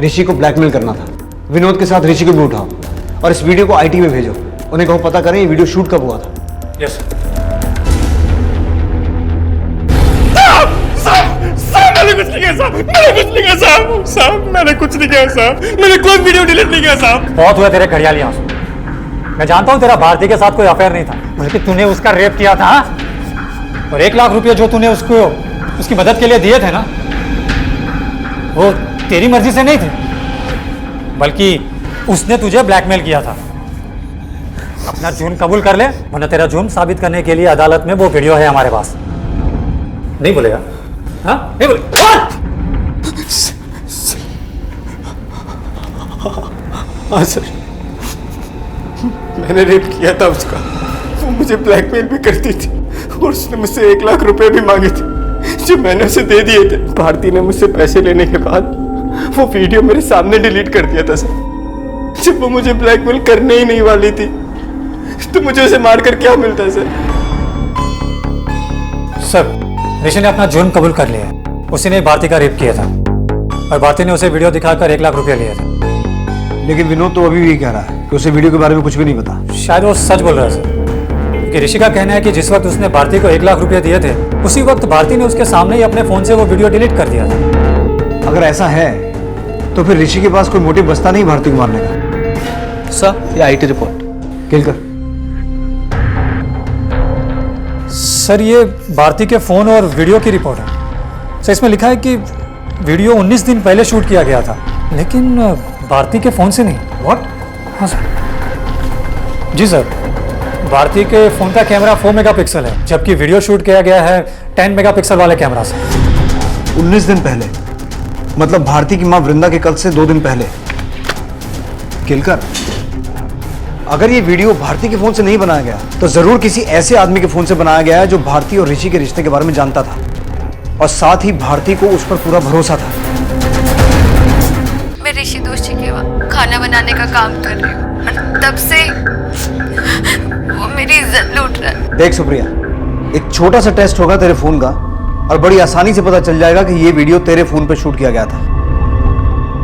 Speaker 17: ऋषि को ब्लैकमेल करना था। विनोद के साथ ऋषि को भी उठाओ और इस वीडियो को आईटी में भेजो, उन्हें कहो पता करें ये वीडियो शूट कब हुआ था।
Speaker 19: यस
Speaker 12: मैंने कुछ नहीं किया साहब, मैंने कुछ नहीं किया साहब, मैंने कुछ नहीं किया साहब, मैंने कोई वीडियो डिलीट नहीं किया साहब।
Speaker 4: बहुत हुआ तेरे घड़ियाली आंसू। मैं जानता हूँ तेरा भारती के साथ कोई अफेयर नहीं था, बल्कि तूने उसका रेप किया था। और 1 लाख रुपए जो तूने उसको उसकी मदद के लिए दिए थे ना, वो तेरी मर्जी से नहीं थे, बल्कि उसने तुझे ब्लैकमेल किया था। अपना जुर्म कबूल कर ले, वरना तेरा जुर्म साबित करने के लिए अदालत में वो वीडियो है हमारे पास। नहीं बोलेगा? हाँ नहीं बोले?
Speaker 12: हाँ सर, मैंने रेप किया था उसका। वो मुझे ब्लैकमेल भी करती थी और उसने मुझसे 1 लाख रुपए भी मांगे थे जो मैंने उसे दे दिए थे। भारती ने मुझसे पैसे लेने के बाद वो वीडियो मेरे सामने डिलीट कर दिया था सर। जब वो मुझे ब्लैकमेल करने ही नहीं वाली थी तो मुझे उसे मारकर क्या मिलता है सर?
Speaker 4: सर, ऋषि ने अपना जुर्म कबूल कर लिया है। उसी ने भारती का रेप किया था और भारती ने उसे वीडियो दिखाकर 1 लाख रुपया लिए थे।
Speaker 17: लेकिन विनोद तो अभी भी कह रहा है कि उसे वीडियो के बारे में कुछ भी नहीं पता।
Speaker 4: शायद वो सच बोल रहा है सर, क्योंकि ऋषि का कहना है कि जिस वक्त उसने भारती को 1 लाख रुपया दिए थे, उसी वक्त भारती ने उसके सामने ही अपने फोन से वो वीडियो डिलीट कर दिया था।
Speaker 17: अगर ऐसा है तो फिर ऋषि के पास कोई मोटिव बचता नहीं भारती को मारने का।
Speaker 3: सर, ये आईटी रिपोर्ट।
Speaker 17: केलकर
Speaker 4: सर, ये भारती के फोन और वीडियो की रिपोर्ट है। सर, इसमें लिखा है कि वीडियो 19 दिन पहले शूट किया गया था, लेकिन भारती के फोन से नहीं।
Speaker 17: व्हाट?
Speaker 4: हाँ सर। जी सर, भारती के फोन का कैमरा 4 मेगापिक्सल है, जबकि वीडियो शूट किया गया है 10 मेगापिक्सल वाले कैमरा से।
Speaker 17: 19 दिन पहले मतलब भारती की मां वृंदा के कल से 2 दिन पहले। केलकर, अगर ये वीडियो भारती के फोन से नहीं बनाया गया तो जरूर किसी ऐसे आदमी के फोन से बनाया गया है जो भारती और ऋषि के रिश्ते के बारे में जानता था और साथ ही भारती को उस पर पूरा भरोसा था।
Speaker 21: मैं ऋषि दोषी के वहाँ खाना बनाने का काम कर रही हूँ और तब से वो मेरी इज्जत लूट रहा है।
Speaker 17: देख सुप्रिया, एक छोटा सा टेस्ट होगा तेरे फोन का और बड़ी आसानी से पता चल जाएगा कि ये वीडियो तेरे फोन पे शूट किया गया था।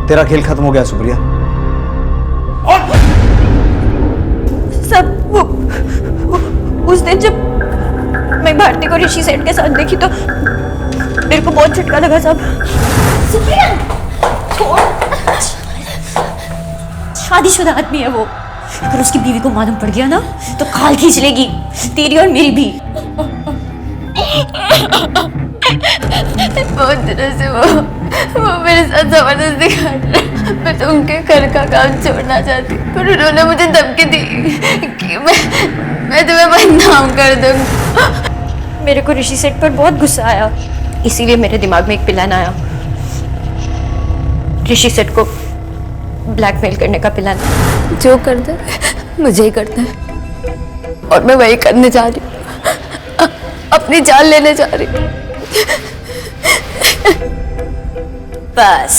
Speaker 17: तेरा खेल खत्म हो गया सुप्रिया।
Speaker 21: सब वो उस दिन जब मैं भारती को ऋषि सेठ के साथ देखी तो मेरे को बहुत झटका लगा साहब। सुप्रिया, छोड़। शादीशुदा आदमी है वो, अगर उसकी बीवी को मालूम पड़ गया ना तो खाल खींच लेगी, तेरी और मेरी भी। बहुत दिनों से वो मेरे साथ जबरदस्ती कर रहा है। मैं तो उनके घर का काम छोड़ना चाहती, पर उन्होंने मुझे धमकी दी कि मैं तुम्हें बदनाम कर दूंगी। मेरे को ऋषि सेठ पर बहुत गुस्सा आया, इसीलिए मेरे दिमाग में एक प्लान आया। ऋषि सेठ को ब्लैकमेल करने का प्लान। जो करता है मुझे ही करता है और मैं वही करने जा रही हूँ, अपनी जान लेने जा रही हूँ। बस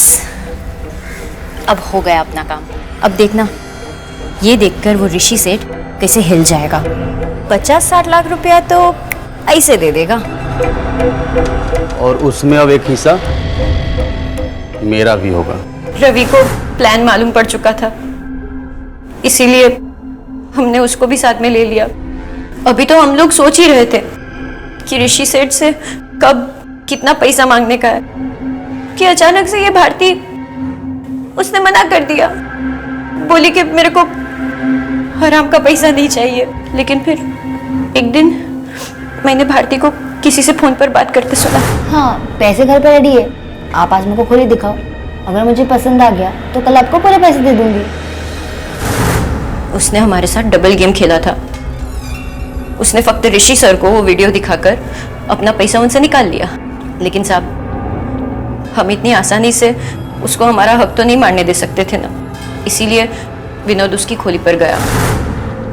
Speaker 21: अब हो गया अपना काम। अब देखना, ये देखकर वो ऋषि सेठ कैसे हिल जाएगा। 50-60 लाख रुपया तो ऐसे दे देगा
Speaker 7: और उसमें अब एक हिस्सा मेरा भी होगा।
Speaker 21: रवि को प्लान मालूम पड़ चुका था, इसीलिए हमने उसको भी साथ में ले लिया। अभी तो हम लोग सोच ही रहे थे कि ऋषि सेठ से कब कितना पैसा मांगने का है, कि अचानक से ये भारती उसने मना कर दिया, बोली कि मेरे को हराम का पैसा नहीं चाहिए। लेकिन फिर एक दिन मैंने भारती को किसी से फोन पर बात करते सुना।
Speaker 10: हाँ, पैसे घर पर रेडी है, आप आज मेरे को खोली दिखाओ, अगर मुझे पसंद आ गया तो कल आपको पूरे पैसे दे दूंगी।
Speaker 21: उसने हमारे साथ डबल गेम खेला था। उसने फक्त ऋषि सर को वो वीडियो दिखाकर अपना पैसा उनसे निकाल लिया। लेकिन साहब, हम इतनी आसानी से उसको हमारा हक तो नहीं मारने दे सकते थे ना, इसीलिए विनोद उसकी खोली पर गया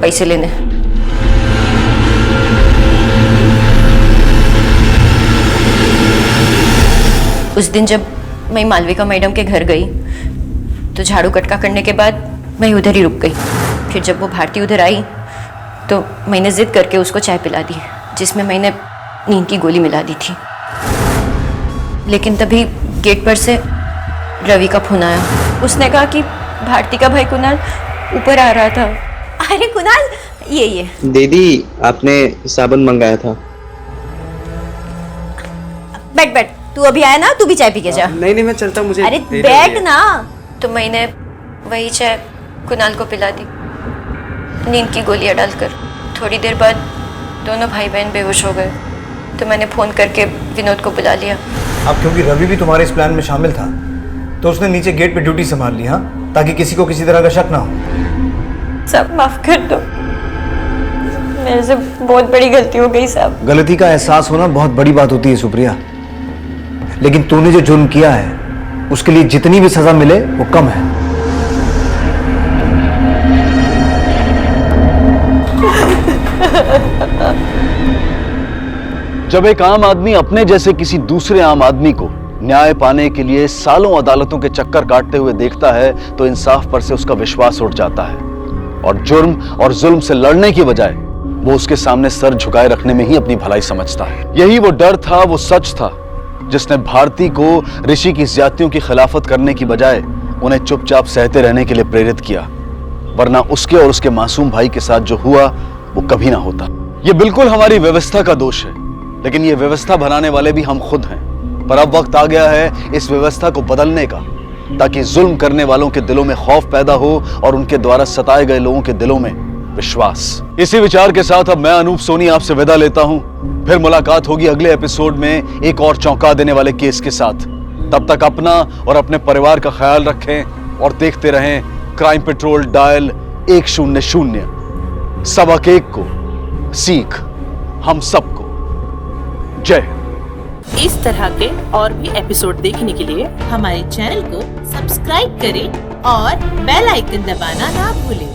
Speaker 21: पैसे लेने। उस दिन जब मैं मालविका मैडम के घर गई तो झाड़ू कटका करने के बाद मैं उधर ही रुक गई। फिर जब वो भारती उधर आई तो मैंने जिद करके उसको चाय पिला दी, जिसमें मैंने नींद की गोली मिला दी थी। लेकिन तभी गेट पर से रवि का फोन आया। उसने कहा कि भारती का भाई कुणाल ऊपर आ रहा था। अरे कुणाल, ये
Speaker 3: दीदी, आपने साबुन मंगाया था।
Speaker 21: बैठ बैठ, तू अभी आया ना, तू भी चाय पी के जा।
Speaker 3: नहीं मैं चलता, मुझे
Speaker 21: अरे बैठ ना। तो मैंने वही चाय कुणाल को पिला दी, नींद की गोलियां डालकर। थोड़ी देर बाद दोनों भाई बहन बेहोश हो गए तो मैंने फोन करके विनोद को बुला लिया।
Speaker 17: अब क्योंकि रवि भी तुम्हारे इस प्लान में शामिल था तो उसने नीचे गेट पे ड्यूटी संभाल ली, हाँ, ताकि किसी को किसी तरह का शक ना हो।
Speaker 21: सब माफ कर दो, मेरे से बहुत बड़ी गलती हो गई साहब।
Speaker 17: गलती का एहसास होना बहुत बड़ी बात होती है सुप्रिया, लेकिन तूने जो जुर्म किया है उसके लिए जितनी भी सजा मिले वो कम है।
Speaker 1: जब एक आम आदमी अपने जैसे किसी दूसरे आम आदमी को न्याय पाने के लिए सालों अदालतों के चक्कर काटते हुए देखता है तो इंसाफ पर से उसका विश्वास उठ जाता है और जुर्म और जुल्म से लड़ने की बजाय वो उसके सामने सर झुकाए रखने में ही अपनी भलाई समझता है। यही वो डर था, वो सच था जिसने भारती को ऋषि की ज्यादतियों की खिलाफत करने की बजाय उन्हें चुपचाप सहते रहने के लिए प्रेरित किया, वरना उसके और उसके मासूम भाई के साथ जो हुआ वो कभी ना होता। ये बिल्कुल हमारी व्यवस्था का दोष है, लेकिन ये व्यवस्था बनाने वाले भी हम खुद हैं। पर अब वक्त आ गया है इस व्यवस्था को बदलने का, ताकि जुल्म करने वालों के दिलों में खौफ पैदा हो और उनके द्वारा सताए गए लोगों के दिलों में विश्वास। इसी विचार के साथ अब मैं अनूप सोनी आपसे विदा लेता हूं। फिर मुलाकात होगी अगले एपिसोड में एक और चौंका देने वाले केस के साथ। तब तक अपना और अपने परिवार का ख्याल रखें और देखते रहें क्राइम पेट्रोल डायल 100। सबक एक को सीख हम सबको। जय।
Speaker 6: इस तरह के और भी एपिसोड देखने के लिए हमारे चैनल को सब्सक्राइब करें और बेल आइकन दबाना ना भूलें।